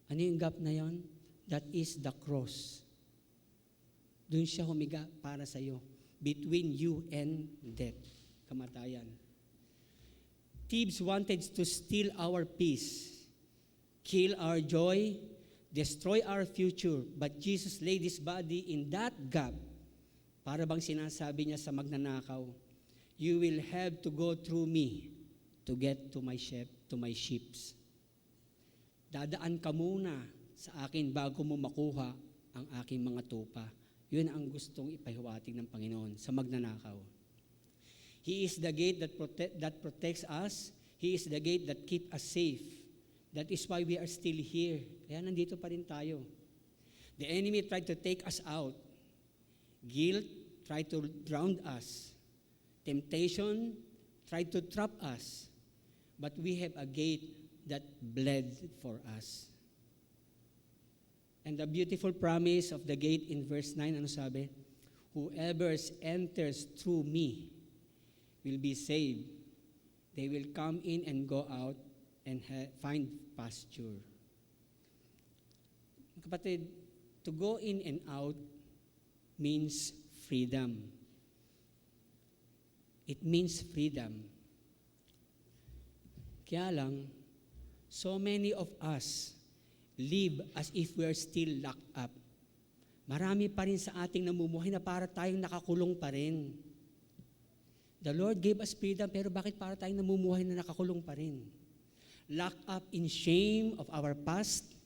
Ano yung gap na yon? That is the cross. Doon siya humiga para sa iyo. Between you and death. Kamatayan. Thieves wanted to steal our peace, kill our joy, destroy our future. But Jesus laid His body in that gap. Para bang sinasabi niya sa magnanakaw, you will have to go through me to get to my sheeps. Dadaan ka muna sa akin bago mo makuha ang aking mga tupa. Yun ang gustong ipahiwatig ng Panginoon sa magnanakaw. He is the gate that protects us. He is the gate that keeps us safe. That is why we are still here. Kaya nandito pa rin tayo. The enemy tried to take us out. Guilt tried to drown us. Temptation tried to trap us. But we have a gate that bled for us. And the beautiful promise of the gate in verse 9, ano sabi? Whoever enters through me will be saved. They will come in and go out and find pasture. Kapatid, to go in and out means freedom. It means freedom. Kaya lang, so many of us live as if we are still locked up. Marami pa rin sa ating namumuhay na para tayong nakakulong pa rin. The Lord gave us freedom, pero bakit para tayong namumuhay na nakakulong pa rin? Locked up in shame of our past,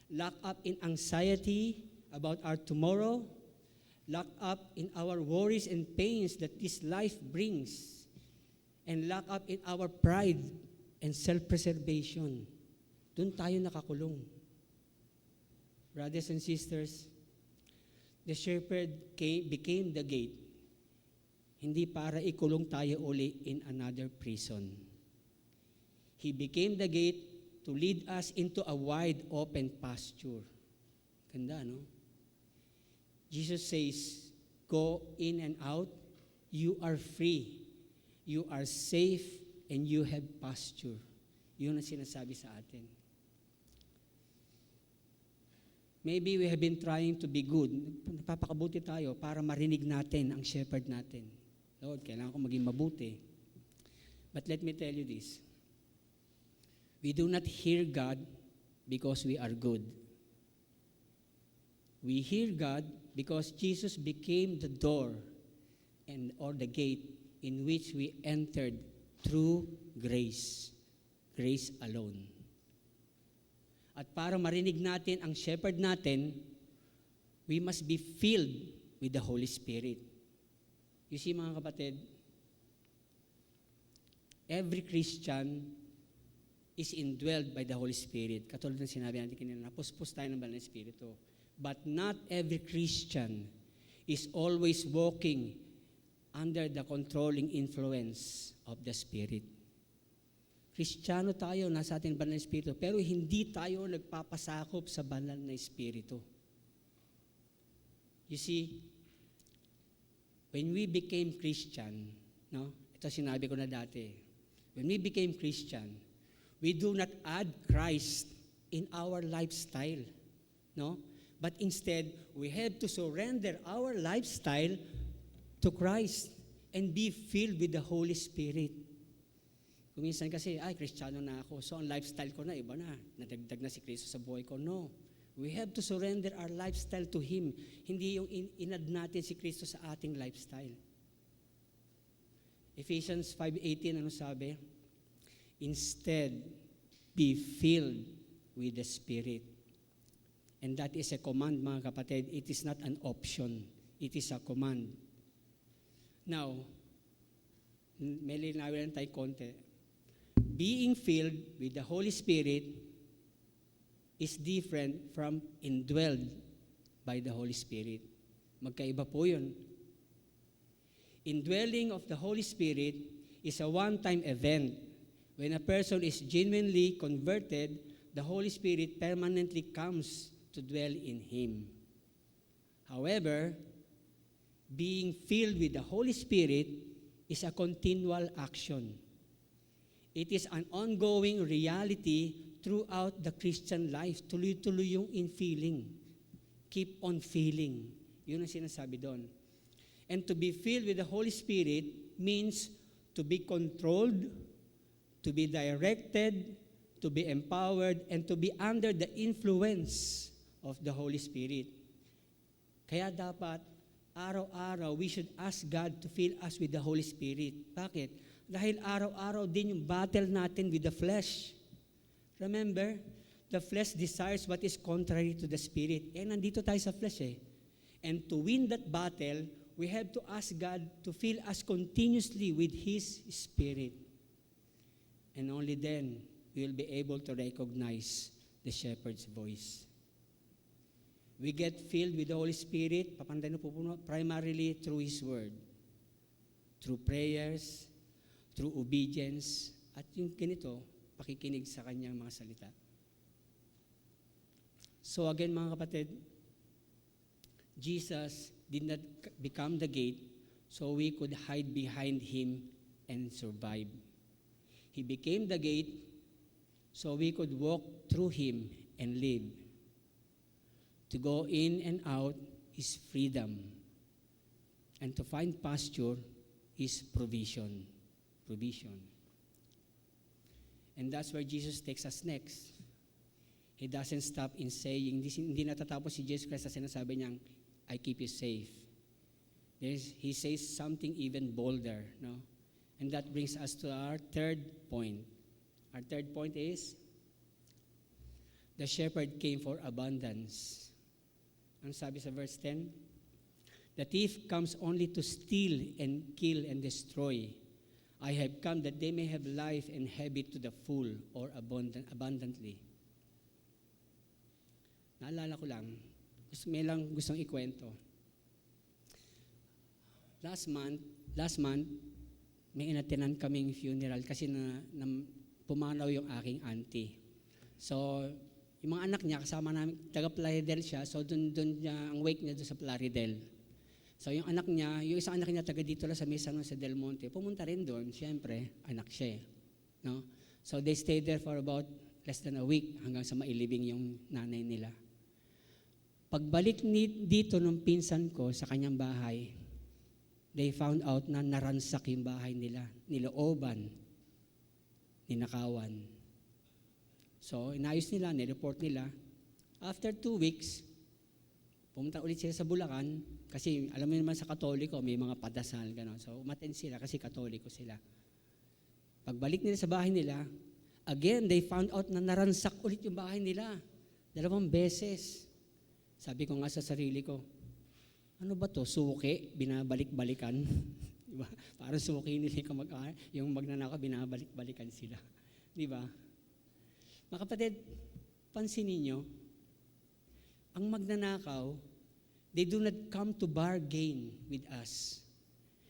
locked up in anxiety about our tomorrow, locked up in our worries and pains that this life brings, and locked up in our pride and self-preservation. Doon tayo nakakulong. Brothers and sisters, the shepherd became the gate, hindi para ikulong tayo uli in another prison. He became the gate to lead us into a wide open pasture. Ganda, no? Jesus says, go in and out, you are free, you are safe, and you have pasture. Yun ang sinasabi sa atin. Maybe we have been trying to be good. Napapakabuti tayo para marinig natin ang shepherd natin. Lord, kailangan ko maging mabuti. But let me tell you this. We do not hear God because we are good. We hear God because Jesus became the door or the gate in which we entered through grace. Grace alone. At para marinig natin ang shepherd natin, we must be filled with the Holy Spirit. You see, mga kapatid, every Christian is indwelled by the Holy Spirit. Katulad ng sinabi natin kanina, napuspos tayo ng Banal na Espiritu. But not every Christian is always walking under the controlling influence of the Spirit. Kristiyano tayo, nasa ating Banal na Espiritu, pero hindi tayo nagpapasakop sa Banal na Espiritu. You see, when we became Christian, no? Ito sinabi ko na dati. When we became Christian, we do not add Christ in our lifestyle, no? But instead, we have to surrender our lifestyle to Christ and be filled with the Holy Spirit. Kuminsan kasi, Kristiyano na ako, so ang lifestyle ko na, iba na. Nadagdag na si Kristo sa buhay ko. No. We have to surrender our lifestyle to Him. Hindi yung inad natin si Kristo sa ating lifestyle. Ephesians 5:18, ano sabi? Instead, be filled with the Spirit. And that is a command, mga kapatid. It is not an option. It is a command. Now, may linawin tayo konti. Being filled with the Holy Spirit is different from indwelled by the Holy Spirit. Magkaiba po yun. Indwelling of the Holy Spirit is a one-time event. When a person is genuinely converted, the Holy Spirit permanently comes to dwell in him. However, being filled with the Holy Spirit is a continual action. It is an ongoing reality throughout the Christian life. Tuloy-tuloy yung infilling. Keep on feeling. Yun ang sinasabi doon. And to be filled with the Holy Spirit means to be controlled, to be directed, to be empowered, and to be under the influence of the Holy Spirit. Kaya dapat, araw-araw, we should ask God to fill us with the Holy Spirit. Bakit? Dahil araw-araw din yung battle natin with the flesh. Remember, the flesh desires what is contrary to the Spirit. Nandito tayo sa flesh eh. And to win that battle, we have to ask God to fill us continuously with His Spirit. And only then, we will be able to recognize the shepherd's voice. We get filled with the Holy Spirit, primarily through His Word, through prayers, through obedience, at yung ganito, pakikinig sa Kanyang mga salita. So again, mga kapatid, Jesus did not become the gate so we could hide behind Him and survive. He became the gate so we could walk through Him and live. To go in and out is freedom. And to find pasture is provision. Provision. And that's where Jesus takes us next. He doesn't stop in saying, hindi natatapos si Jesus Christ sa sinasabi niyang, I keep you safe. He says something even bolder, no? And that brings us to our third point. Our third point is, the shepherd came for abundance. Ang sabi sa verse 10? The thief comes only to steal and kill and destroy. I have come that they may have life and have it to the full or abundantly. Naalala ko lang, may lang gustong ikwento. Last month, may inatinan kaming funeral kasi na pumanaw yung aking auntie. So, yung mga anak niya, kasama namin, taga Plaridel siya, so dun ang wake niya doon sa Plaridel. So yung anak niya, yung isang anak niya taga dito lang sa Mesa sa Del Monte, pumunta rin doon, siyempre, anak siya. No? So they stayed there for about less than a week hanggang sa mailibing yung nanay nila. Pagbalik dito nung pinsan ko sa kanyang bahay, they found out na naransak yung bahay nila, nilooban, ninakawan. So inayos nila, nireport nila. After 2 weeks, pumunta ulit sila sa Bulacan, kasi alam mo naman sa Katoliko, may mga padasal, gano'n. So umattend sila kasi Katoliko sila. Pagbalik nila sa bahay nila, again, they found out na naransak ulit yung bahay nila. 2 beses. Sabi ko nga sa sarili ko, ano ba to? Suki, binabalik-balikan. Diba? Parang suki nila yung magnanakaw, binabalik-balikan sila. Diba? Mga kapatid, pansinin nyo, ang magnanakaw, they do not come to bargain with us.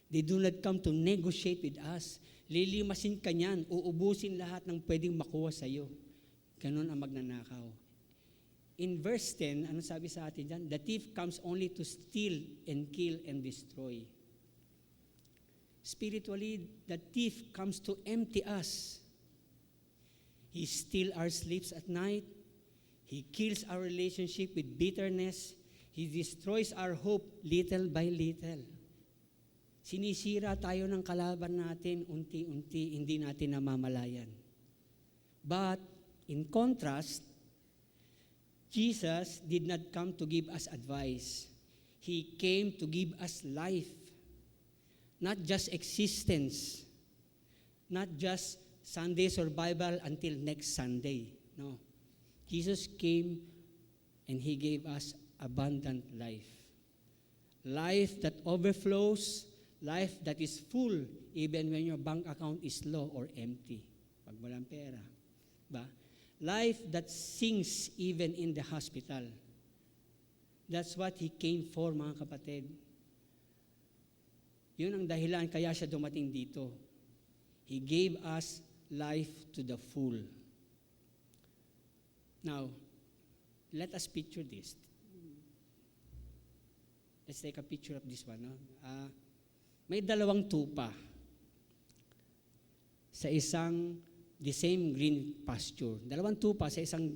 They do not come to negotiate with us. Lilimasin ka niyan, uubusin lahat ng pwedeng makuha sa iyo. Ganon ang magnanakaw. In verse 10, ano sabi sa atin dyan? The thief comes only to steal and kill and destroy. Spiritually, the thief comes to empty us. He steals our sleeps at night. He kills our relationship with bitterness. He destroys our hope little by little. Sinisira tayo ng kalaban natin unti-unti, hindi natin namamalayan. But, in contrast, Jesus did not come to give us advice. He came to give us life. Not just existence. Not just Sunday survival until next Sunday. No. Jesus came and He gave us abundant life. Life that overflows, life that is full even when your bank account is low or empty. Pag walang pera. Ba? Life that sings even in the hospital. That's what He came for, mga kapatid. Yun ang dahilan kaya siya dumating dito. He gave us life to the full. Now, let us picture this. Let's take a picture of this one. No? May dalawang tupa sa isang the same green pasture. Dalawang tupa sa isang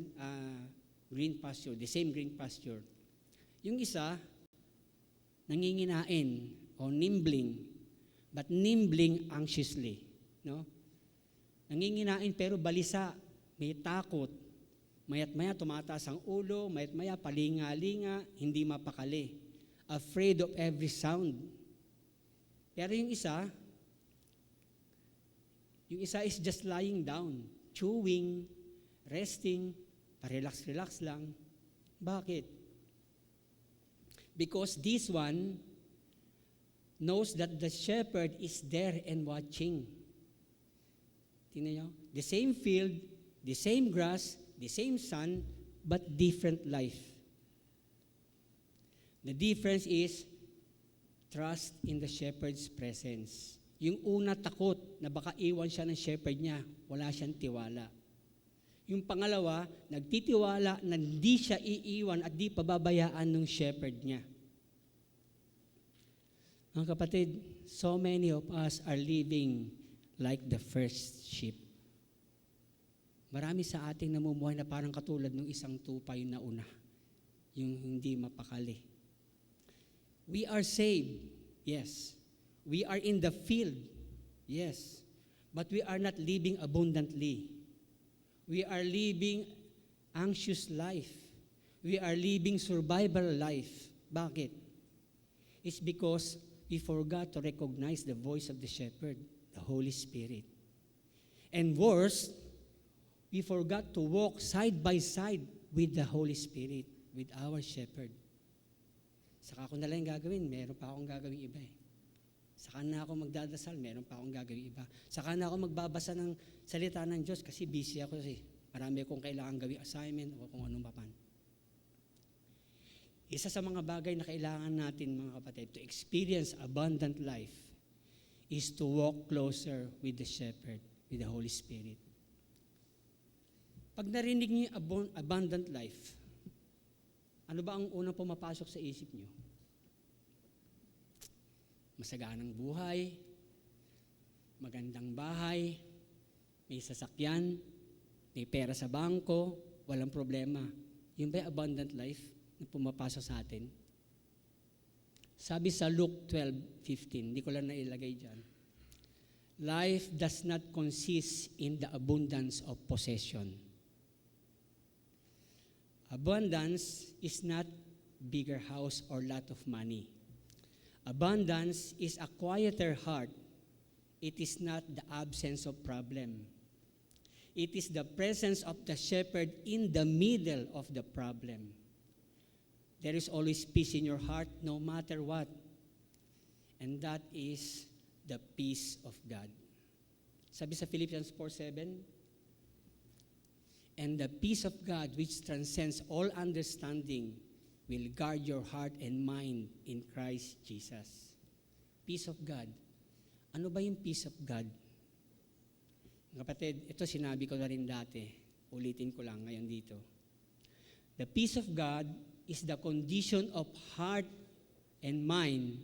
green pasture, the same green pasture. Yung isa, nanginginain o nimbling, but nimbling anxiously. No? Nanginginain pero balisa, may takot. Mayat-maya tumataas ang ulo, mayat-maya palinga-linga, hindi mapakali. Afraid of every sound. Pero yung isa is just lying down, chewing, resting, pa-relax-relax lang. Bakit? Because this one knows that the shepherd is there and watching. Tingnan nyo? The same field, the same grass, the same sun, but different life. The difference is trust in the shepherd's presence. Yung una takot na baka iwan siya ng shepherd niya, wala siyang tiwala. Yung pangalawa, nagtitiwala na hindi siya iiwan at di pababayaan ng shepherd niya. Mga kapatid, so many of us are living like the first sheep. Marami sa ating namumuhay na parang katulad ng isang tupay na una, yung hindi mapakali. We are saved, yes. We are in the field, yes. But we are not living abundantly. We are living anxious life. We are living survival life. Bakit? It's because we forgot to recognize the voice of the shepherd, the Holy Spirit. And worse, we forgot to walk side by side with the Holy Spirit, with our shepherd. Saka ako na lang yung gagawin, meron pa akong gagawin iba eh. Saka na ako magdadasal, meron pa akong gagawin iba. Saka na ako magbabasa ng salita ng Diyos kasi busy ako kasi marami akong kailangan gawin assignment o kung anong papan. Isa sa mga bagay na kailangan natin mga kapatid to experience abundant life is to walk closer with the shepherd, with the Holy Spirit. Pag narinig niyo yung abundant life, ano ba ang unang pumapasok sa isip niyo? Masaganang buhay, magandang bahay, may sasakyan, may pera sa bangko, walang problema. Yun ba yung abundant life na pumapasok sa atin? Sabi sa Luke 12:15, hindi ko lang nailagay dyan, life does not consist in the abundance of possession. Abundance is not bigger house or lot of money. Abundance is a quieter heart. It is not the absence of problem. It is the presence of the shepherd in the middle of the problem. There is always peace in your heart no matter what. And that is the peace of God. Sabi sa Philippians 4:7, and the peace of God which transcends all understanding will guard your heart and mind in Christ Jesus. Peace of God. Ano ba yung peace of God? Kapatid, ito sinabi ko na rin dati. Ulitin ko lang ngayon dito. The peace of God is the condition of heart and mind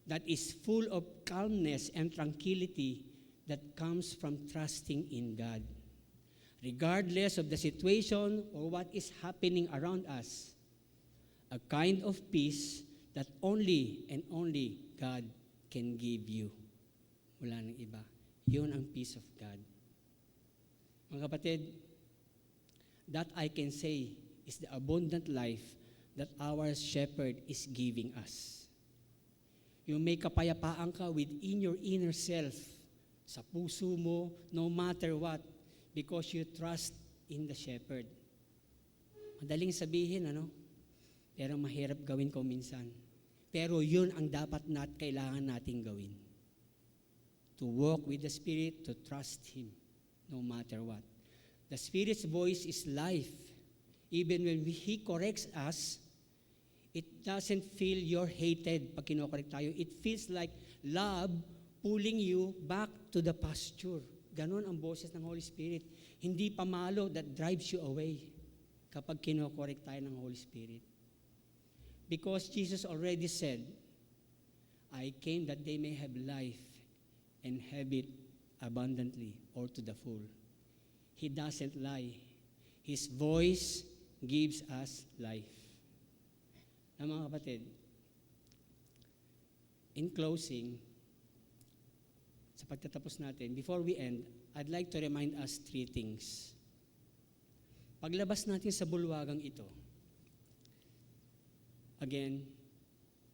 that is full of calmness and tranquility that comes from trusting in God. Regardless of the situation or what is happening around us, a kind of peace that only and only God can give you. Wala nang iba. Yun ang peace of God. Mga kapatid, that I can say is the abundant life that our shepherd is giving us. Yung may kapayapaan ka within your inner self, sa puso mo, no matter what, because you trust in the shepherd. Madaling sabihin, ano? Pero mahirap gawin ko minsan. Pero yun ang dapat kailangan nating gawin. To walk with the Spirit, to trust Him, no matter what. The Spirit's voice is life. Even when He corrects us, it doesn't feel you're hated pag kinokorek tayo. It feels like love pulling you back to the pasture. Ganon ang boses ng Holy Spirit. Hindi pamalo that drives you away. kapag kinokorek tayo ng Holy Spirit. Because Jesus already said, I came that they may have life and have it abundantly or to the full. He doesn't lie. His voice gives us life. Na mga kapatid, in closing, sa pagtatapos natin, before we end, I'd like to remind us 3 things. Paglabas natin sa bulwagang ito, again,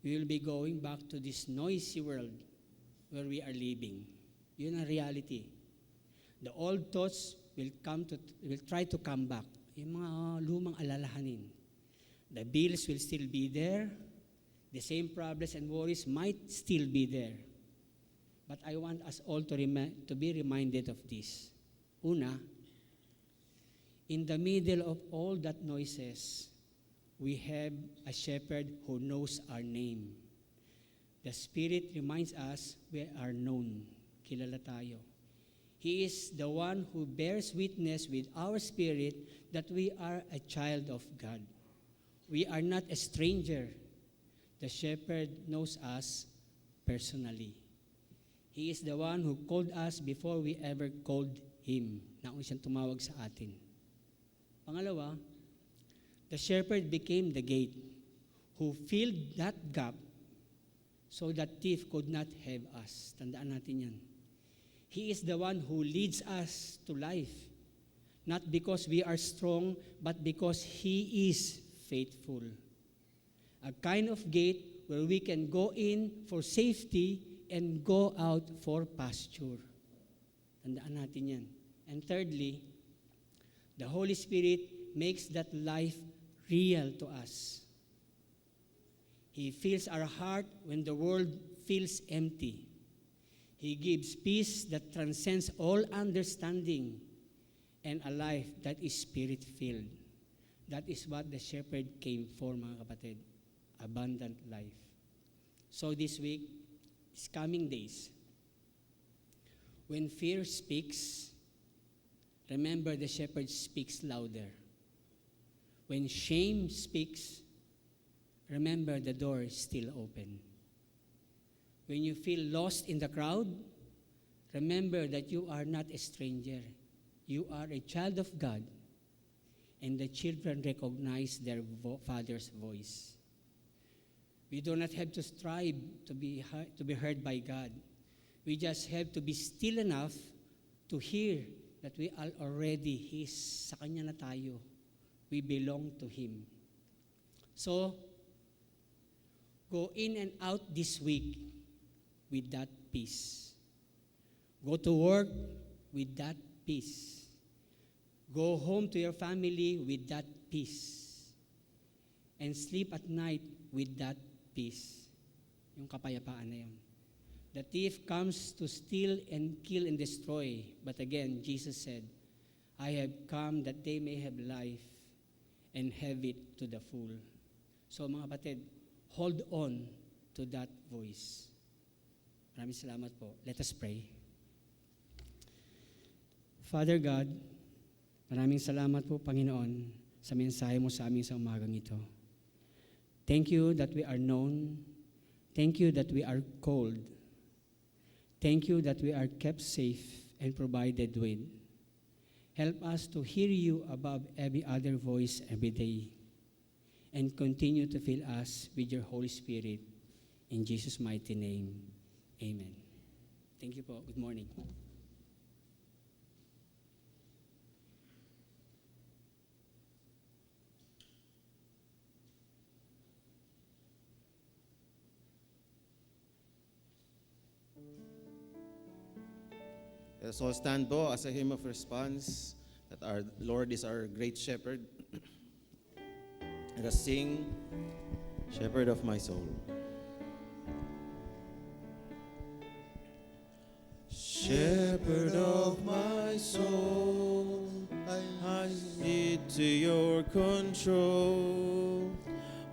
we will be going back to this noisy world where we are living. Yun ang reality. The old thoughts will try to come back. Yung mga lumang alalahanin. The bills will still be there. The same problems and worries might still be there. But I want us all to be reminded of this. Una, in the middle of all that noises, we have a shepherd who knows our name. The Spirit reminds us we are known. Kilala tayo. He is the one who bears witness with our spirit that we are a child of God. We are not a stranger. The shepherd knows us personally. He is the one who called us before we ever called Him. Nauna siyang tumawag sa atin. Pangalawa, the shepherd became the gate who filled that gap so that thief could not have us. Tandaan natin yan. He is the one who leads us to life, not because we are strong, but because He is faithful. A kind of gate where we can go in for safety and go out for pasture. Tandaan natin yan. And thirdly, the Holy Spirit makes that life real to us. He fills our heart when the world feels empty. He gives peace that transcends all understanding and a life that is spirit-filled. That is what the shepherd came for, mga kapatid. Abundant life. So this week, these coming days, when fear speaks, remember the shepherd speaks louder. When shame speaks, remember the door is still open. When you feel lost in the crowd, remember that you are not a stranger. You are a child of God, and the children recognize their father's voice. We do not have to strive to be heard by God. We just have to be still enough to hear that we are already His. Sa Kanya na tayo. We belong to Him. So, go in and out this week with that peace. Go to work with that peace. Go home to your family with that peace. And sleep at night with that peace. Yung kapayapaan na yun. The thief comes to steal and kill and destroy. But again, Jesus said, I have come that they may have life and have it to the full. So mga kapatid, hold on to that voice. Maraming salamat po. Let us pray. Father God, maraming salamat po, Panginoon, sa mensahe mo sa amin sa umagang ito. Thank you that we are known. Thank you that we are called. Thank you that we are kept safe and provided with. Help us to hear you above every other voice every day. And continue to fill us with your Holy Spirit. In Jesus' mighty name, amen. Thank you po. Good morning. So stand po as a hymn of response that our Lord is our great shepherd. Let us sing, Shepherd of my soul. Shepherd of my soul, I lead to your control.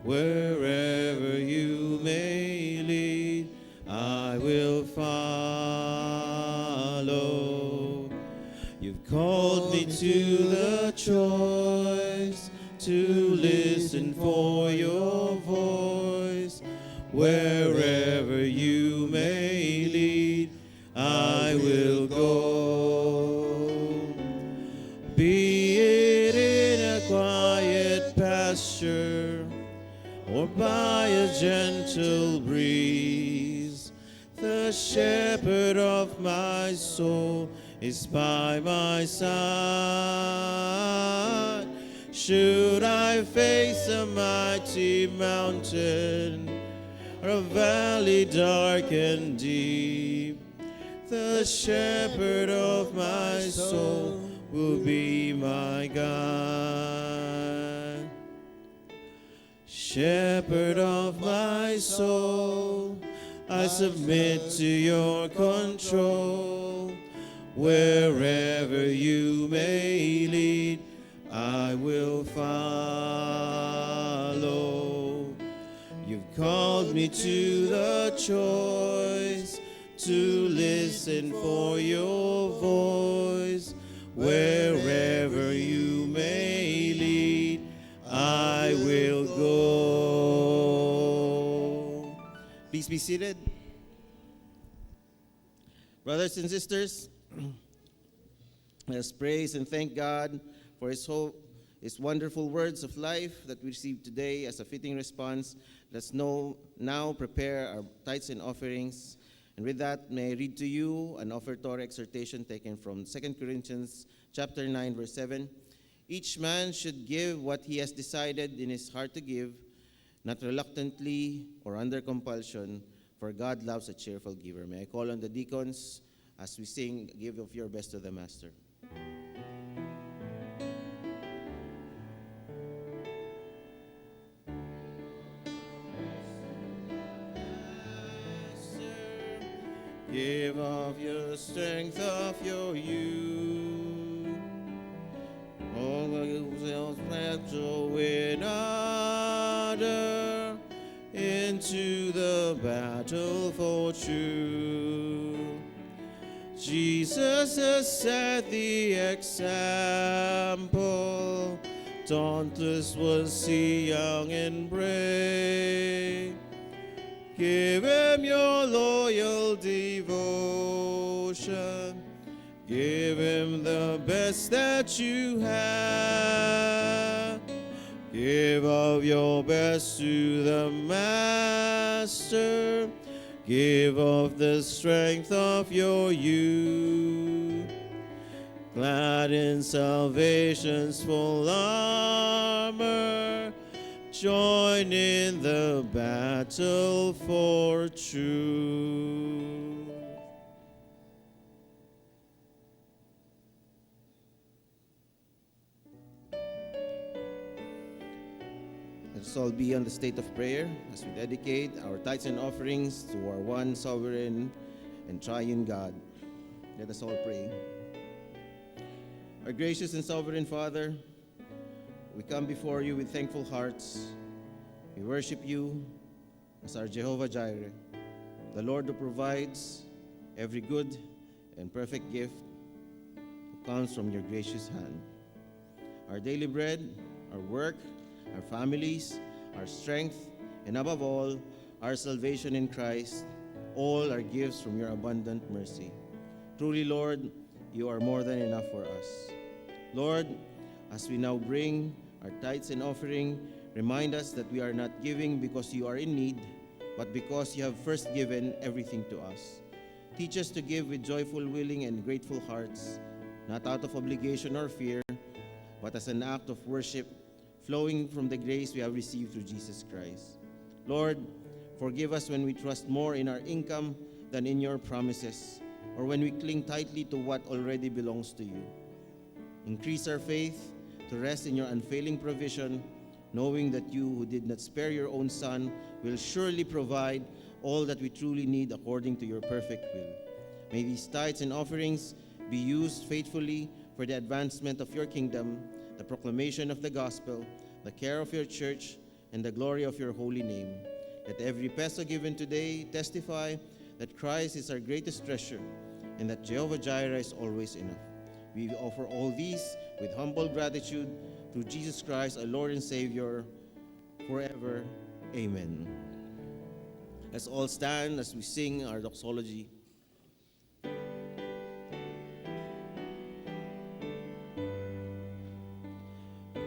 Wherever you may lead, I will follow. You've called me to the choice, to listen for your voice. Wherever you may lead, I will go. Be it in a quiet pasture or by a gentle breeze, the shepherd of my soul is by my side. Should I face a mighty mountain or a valley dark and deep, the shepherd of my soul will be my guide. Shepherd of my soul, I submit to your control. Wherever you may lead, I will follow. You've called me to the choice to listen for your voice. Wherever you may lead, I will go. Please be seated. Brothers and sisters, let us praise and thank God for His wonderful words of life that we received today as a fitting response. Let's now prepare our tithes and offerings. And with that, may I read to you an offertory exhortation taken from 2 Corinthians chapter 9, verse 7. Each man should give what he has decided in his heart to give, not reluctantly or under compulsion, for God loves a cheerful giver. May I call on the deacons as we sing, Give of Your Best to the Master. Give of your strength, of your youth. All yourselves pledge to win order into the battle for truth. Jesus has set the example. Dauntless was he, young and brave. Give him your loyal devotion. Give him the best that you have. Give of your best to the Master. Give of the strength of your youth. Clad in salvation's full armor, join in the battle for truth. Let's all be on the state of prayer as we dedicate our tithes and offerings to our one sovereign and triune God. Let us all pray. Our gracious and sovereign Father, we come before you with thankful hearts. We worship you as our Jehovah Jireh, the Lord who provides every good and perfect gift who comes from your gracious hand. Our daily bread, our work, our families, our strength, and above all, our salvation in Christ, all are gifts from your abundant mercy. Truly, Lord, you are more than enough for us. Lord, as we now bring our tithes and offering, remind us that we are not giving because you are in need, but because you have first given everything to us. Teach us to give with joyful, willing, and grateful hearts, not out of obligation or fear, but as an act of worship flowing from the grace we have received through Jesus Christ. Lord, forgive us when we trust more in our income than in your promises, or when we cling tightly to what already belongs to you. Increase our faith to rest in your unfailing provision, knowing that you who did not spare your own Son will surely provide all that we truly need according to your perfect will. May these tithes and offerings be used faithfully for the advancement of your kingdom, the proclamation of the gospel, the care of your church, and the glory of your holy name. Let every peso given today testify that Christ is our greatest treasure and that Jehovah Jireh is always enough. We offer all these with humble gratitude through Jesus Christ, our Lord and Savior, forever. Amen. Let's all stand as we sing our doxology.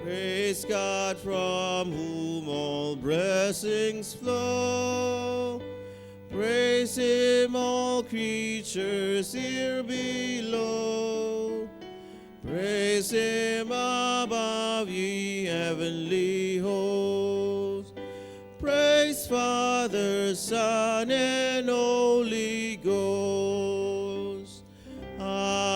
Praise God from whom all blessings flow. Praise Him, all creatures here below. Praise Him above, ye heavenly hosts. Praise Father, Son, and Holy Ghost. Amen.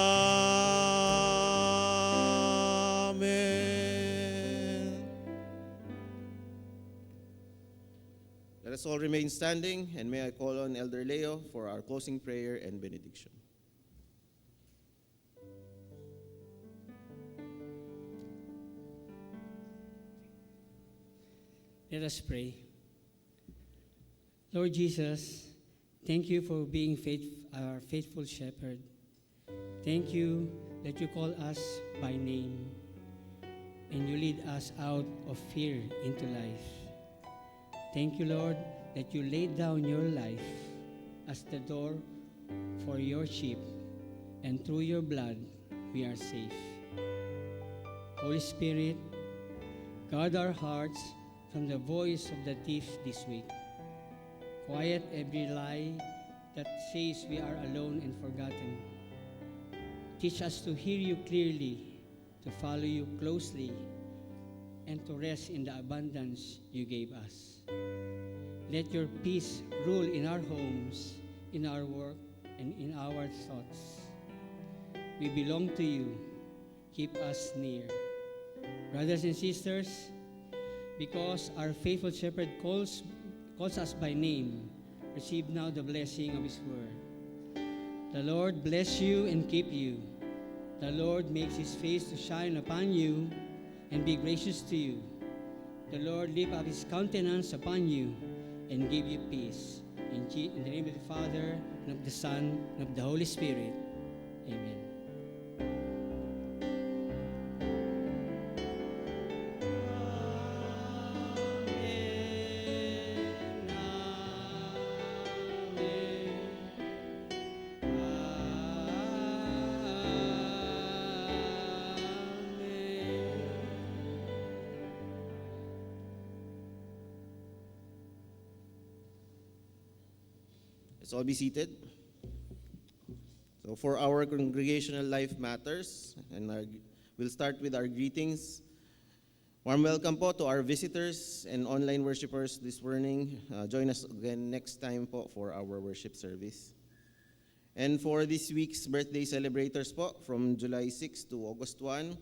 Let us all remain standing, and may I call on Elder Leo for our closing prayer and benediction. Let us pray. Lord Jesus, thank you for being our faithful shepherd. Thank you that you call us by name and you lead us out of fear into life. Thank you, Lord, that you laid down your life as the door for your sheep, and through your blood we are safe. Holy Spirit, guard our hearts from the voice of the thief this week. Quiet every lie that says we are alone and forgotten. Teach us to hear you clearly, to follow you closely, and to rest in the abundance you gave us. Let your peace rule in our homes, in our work, and in our thoughts. We belong to you. Keep us near. Brothers and sisters, because our faithful shepherd calls us by name, receive now the blessing of his word. The Lord bless you and keep you. The Lord makes his face to shine upon you and be gracious to you. The Lord lift up his countenance upon you and give you peace. In the name of the Father, and of the Son, and of the Holy Spirit. Amen. Let's all be seated. So for our congregational life matters, and we'll start with our greetings. Warm welcome po to our visitors and online worshipers this morning. Join us again next time po for our worship service. And for this week's birthday celebrators po, from July 6 to August 1.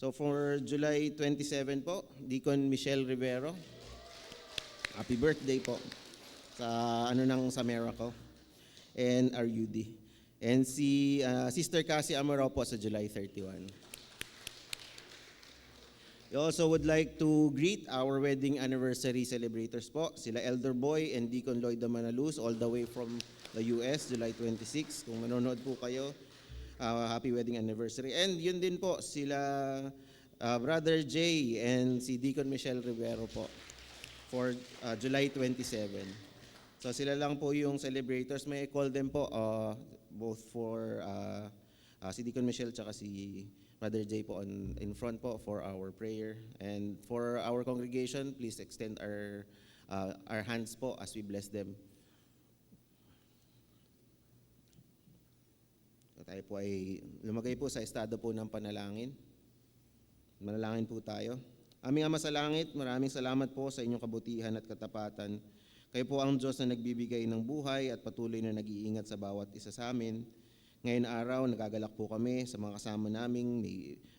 So for July 27 po, Deacon Michelle Rivero. Happy birthday po sa Miracle and RUD. And si Sister Cassie Amaro po sa July 31. We also would like to greet our wedding anniversary celebrators po, sila Elder Boy and Deacon Lloyd Manaluz, all the way from the US, July 26. Kung manonood po kayo, happy wedding anniversary. And yun din po, sila Brother Jay and si Deacon Michelle Rivero po for July 27. So sila lang po yung celebrators. May call them po both for si Deacon Michelle tsaka si Brother Jay po in front po for our prayer. And for our congregation, please extend our hands po as we bless them. So tayo po ay lumagay po sa estado po ng panalangin. Manalangin po tayo. Aming Ama sa langit, maraming salamat po sa inyong kabutihan at katapatan. Kayo po ang Diyos na nagbibigay ng buhay at patuloy na nag-iingat sa bawat isa sa amin. Ngayon araw, nagagalak po kami sa mga kasama naming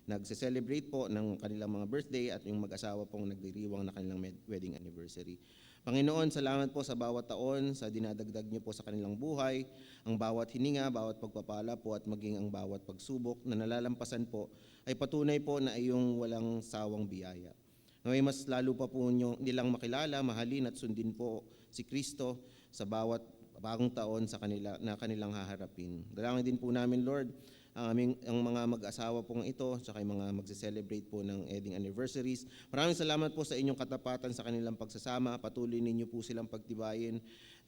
nagse-celebrate po ng kanilang mga birthday at yung mag-asawa pong nagdiriwang na kanilang wedding anniversary. Panginoon, salamat po sa bawat taon, sa dinadagdag niyo po sa kanilang buhay, ang bawat hininga, bawat pagpapala po at maging ang bawat pagsubok na nalalampasan po ay patunay po na iyong walang sawang biyaya. Naway mas lalo pa po nilang makilala, mahalin at sundin po si Kristo sa bawat bagong taon sa kanilang haharapin. Dalangin din po namin, Lord, ang mga mag-asawa pong ito, tsaka yung mga magse-celebrate po ng wedding anniversaries. Maraming salamat po sa inyong katapatan sa kanilang pagsasama. Patuloy ninyo po silang pagtibayin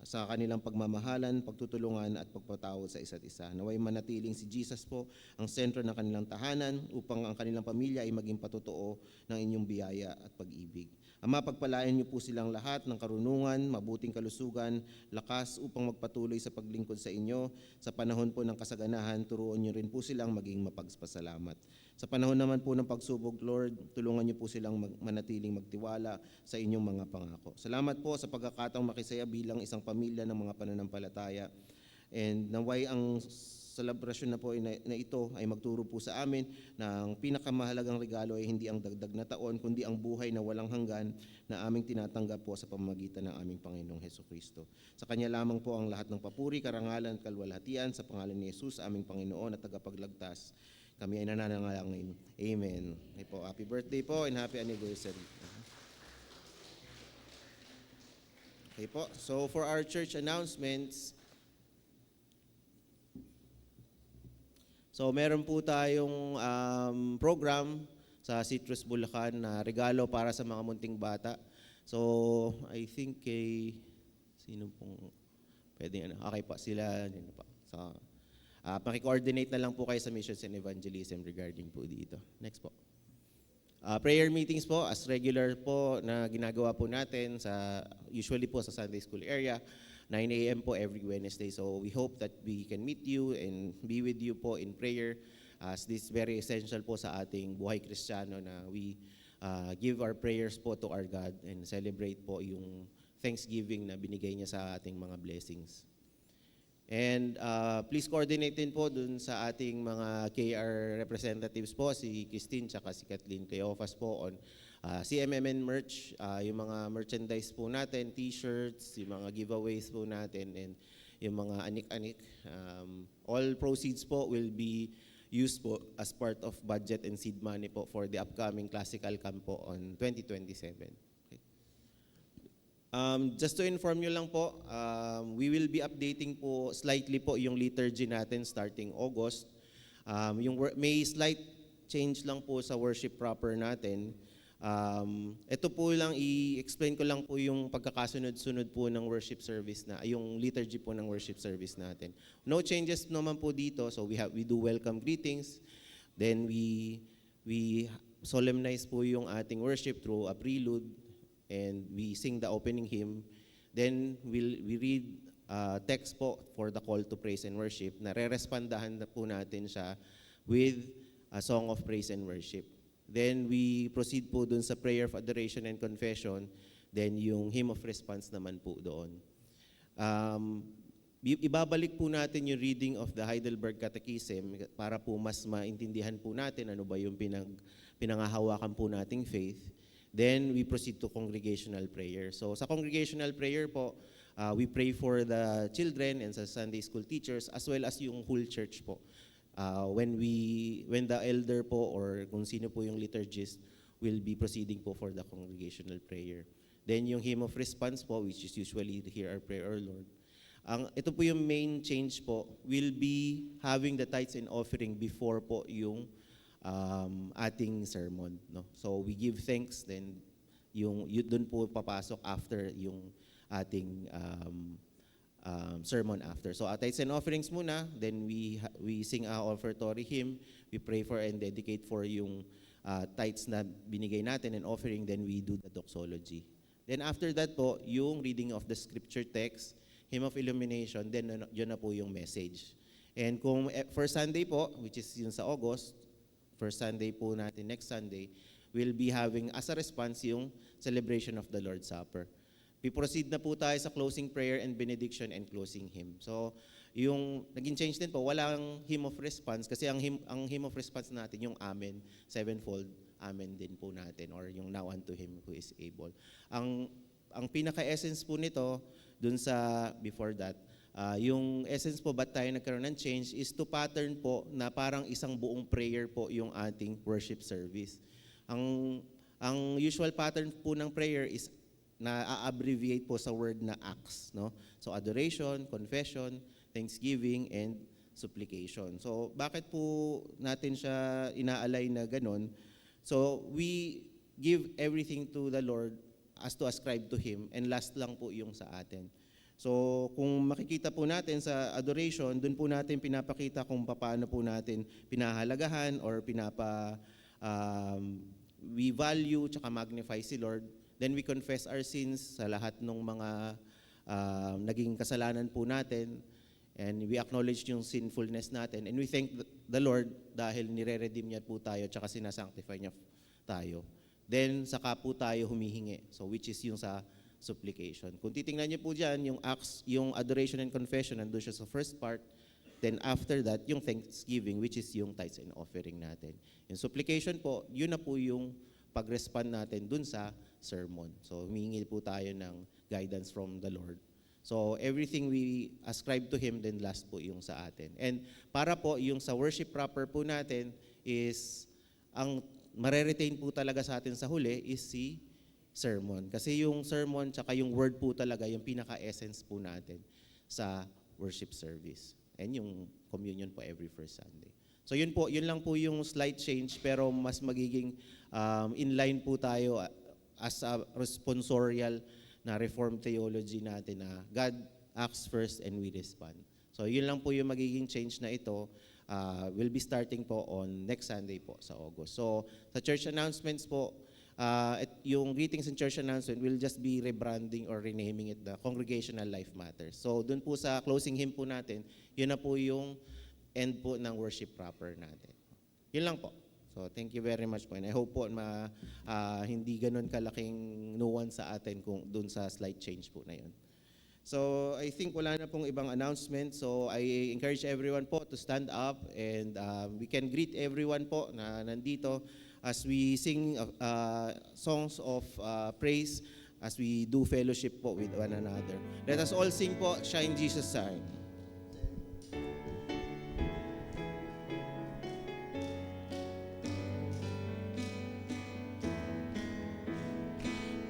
sa kanilang pagmamahalan, pagtutulungan at pagpatawad sa isa't isa. Naway manatiling si Jesus po ang sentro ng kanilang tahanan upang ang kanilang pamilya ay maging patotoo ng inyong biyaya at pag-ibig. Ama, pagpalain niyo po silang lahat ng karunungan, mabuting kalusugan, lakas upang magpatuloy sa paglingkod sa inyo. Sa panahon po ng kasaganahan, turuan niyo rin po silang maging mapagpasalamat. Sa panahon naman po ng pagsubok, Lord, tulungan niyo po silang manatiling magtiwala sa inyong mga pangako. Salamat po sa pagkakataong makisaya bilang isang pamilya ng mga pananampalataya. And naway ang selebrasyon na po na ito ay magturo po sa amin na ang pinakamahalagang regalo ay hindi ang dagdag na taon, kundi ang buhay na walang hanggan na aming tinatanggap po sa pamamagitan ng aming Panginoong Hesukristo. Sa Kanya lamang po ang lahat ng papuri, karangalan at kalwalhatian sa pangalan ni Jesus, aming Panginoon at tagapagligtas. Kami ay nananalangin. Amen. Okay po, happy birthday po and happy anniversary. Okay po, so for our church announcements, so meron po tayong program sa Citrus Bulacan na regalo para sa mga munting bata. So I think sino pong pwedeng okay pa sila din pa. So paki-coordinate na lang po kayo sa Missions and Evangelism regarding po dito. Next po. Prayer meetings po as regular po na ginagawa po natin usually po sa Sunday School area. 9 a.m. po every Wednesday. So we hope that we can meet you and be with you po in prayer as this is very essential po sa ating buhay Kristiyano na we give our prayers po to our God and celebrate po yung thanksgiving na binigay niya sa ating mga blessings. And please coordinate din po dun sa ating mga KR representatives po, si Christine tsaka si Kathleen Cleofas po on CMMN merch, yung mga merchandise po natin, t-shirts, yung mga giveaways po natin, and yung mga anik-anik. All proceeds po will be used po as part of budget and seed money po for the upcoming classical camp po on 2027. Okay. Just to inform nyo lang po, we will be updating po slightly po yung liturgy natin starting August. May slight change lang po sa worship proper natin. Ito po lang, i-explain ko lang po yung pagkakasunod-sunod po ng worship service yung liturgy po ng worship service natin. No changes naman po dito, so we do welcome greetings, then we solemnize po yung ating worship through a prelude, and we sing the opening hymn, then we read text po for the call to praise and worship, na re-respondahan na po natin siya with a song of praise and worship. Then we proceed po dun sa prayer of adoration and confession. Then yung hymn of response naman po doon. Ibabalik po natin yung reading of the Heidelberg Catechism para po mas maintindihan po natin ano ba yung pinangahawakan po nating faith. Then we proceed to congregational prayer. So sa congregational prayer po, we pray for the children and sa Sunday school teachers as well as yung whole church po. When the elder po or kung sino po yung liturgist will be proceeding po for the congregational prayer. Then yung hymn of response po, which is usually Hear Our Prayer, Our Lord. Ito po yung main change po, will be having the tithes and offering before po yung ating sermon. No? So we give thanks, then yung doon po papasok after yung ating sermon after. So tithes and offerings muna, then we sing our offertory hymn, we pray for and dedicate for yung tithes na binigay natin and offering, then we do the doxology. Then after that po, yung reading of the scripture text, hymn of illumination, then yun na po yung message. And kung first Sunday po, which is yun sa August, first Sunday po natin, next Sunday, we'll be having as a response yung celebration of the Lord's Supper. We-proceed na po tayo sa closing prayer and benediction and closing hymn. So, yung naging change din po, walang hymn of response kasi ang hymn of response natin, yung Amen, sevenfold Amen din po natin, or yung Now unto Him who is able. Ang pinaka-essence po nito, dun sa before that, yung essence po ba't tayo nagkaroon ng change is to pattern po na parang isang buong prayer po yung ating worship service. Ang usual pattern po ng prayer is na-abbreviate po sa word na acts, no? So adoration, confession, thanksgiving, and supplication. So bakit po natin siya inaalay na ganun? So we give everything to the Lord as to ascribe to Him, and last lang po yung sa atin. So kung makikita po natin sa adoration, dun po natin pinapakita kung paano po natin pinahalagahan or we value tsaka magnify si Lord. Then we confess our sins sa lahat ng mga naging kasalanan po natin. And we acknowledge yung sinfulness natin. And we thank the Lord dahil nire-redeem niya po tayo tsaka sinasanctify niya tayo. Then, saka po tayo humihingi. So, which is yung sa supplication. Kung titingnan niyo po dyan, yung acts, yung adoration and confession, nandun siya sa first part. Then, after that, yung thanksgiving, which is yung tithes and offering natin. Yung supplication po, yun na po yung pag-respond natin dun sa sermon. So, humihingi po tayo ng guidance from the Lord. So, everything we ascribe to Him, then last po yung sa atin. And para po, yung sa worship proper po natin is, ang mareretain po talaga sa atin sa huli is si sermon. Kasi yung sermon, tsaka yung word po talaga, yung pinaka-essence po natin sa worship service. And yung communion po every first Sunday. So yun po, yun lang po yung slight change, pero mas magiging inline po tayo as a responsorial na Reformed theology natin na God acts first and we respond. So yun lang po yung magiging change na ito. We'll be starting po on next Sunday po sa August. So sa church announcements po, yung greetings and church announcement will just be rebranding or renaming it the Congregational Life Matters. So dun po sa closing hymn po natin, yun na po yung end po ng worship proper natin. Yun lang po. So thank you very much po. And I hope po hindi ganun kalaking nuance sa atin kung dun sa slight change po na yun. So I think wala na pong ibang announcement. So I encourage everyone po to stand up and we can greet everyone po na nandito as we sing songs of praise as we do fellowship po with one another. Let us all sing po, Shine Jesus Shine.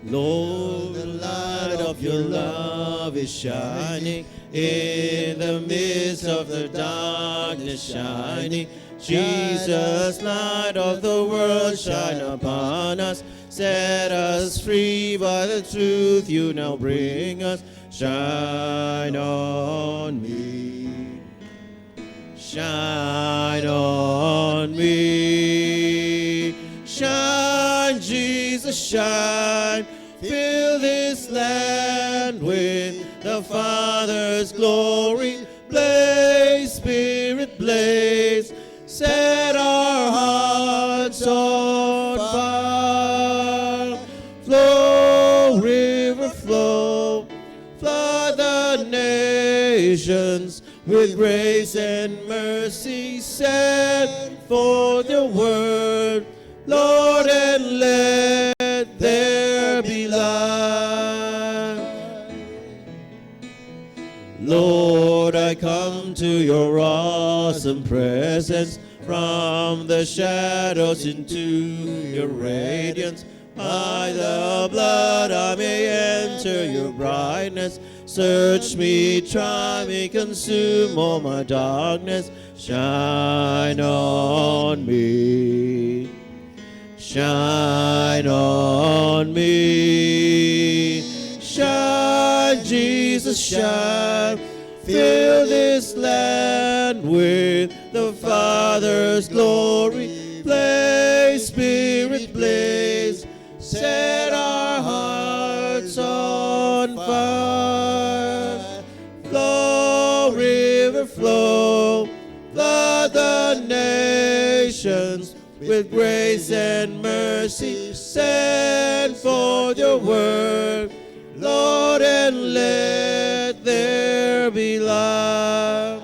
Lord, the light of your love is shining in the midst of the darkness shining. Jesus, light of the world, shine upon us. Set us free by the truth you now bring us. Shine on me. Shine on me. Shine, Jesus, shine. Fill this land with the Father's glory. Blaze, Spirit, blaze. Set our hearts on fire. Flow, river, flow. Flood the nations with grace and mercy. Send forth your word, Lord, and let there be light. Lord, I come to your awesome presence. From the shadows into your radiance. By the blood I may enter your brightness. Search me, try me, consume all my darkness. Shine on me. Shine on me. Shine, Jesus, shine. Fill this land with the Father's glory. Blaze, Spirit, blaze. Set our hearts on fire. Flow, river, flow. Flood the nations with grace and mercy. Send forth your word, Lord, and let there be light.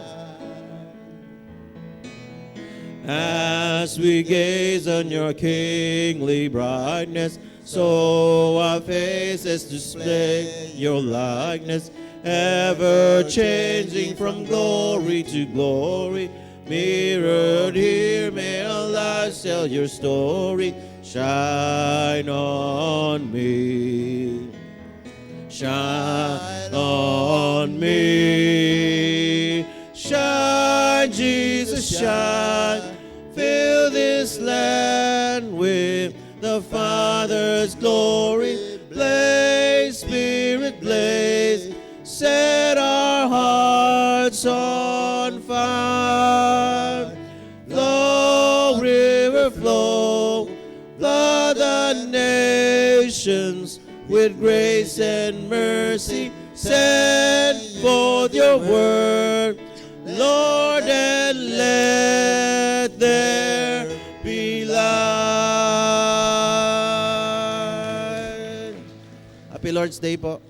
As we gaze on your kingly brightness, so our faces display your likeness, ever changing from glory to glory. Mirrored here, may our lives tell your story. Shine on me. Shine on me. Shine, Jesus shine. Fill this land with the Father's glory. Blaze, Spirit, blaze. Set our hearts on fire. Flow, river, flow. Flood the nations with grace and mercy. Send forth your word, Lord, and let there be light. Happy Lord's Day po.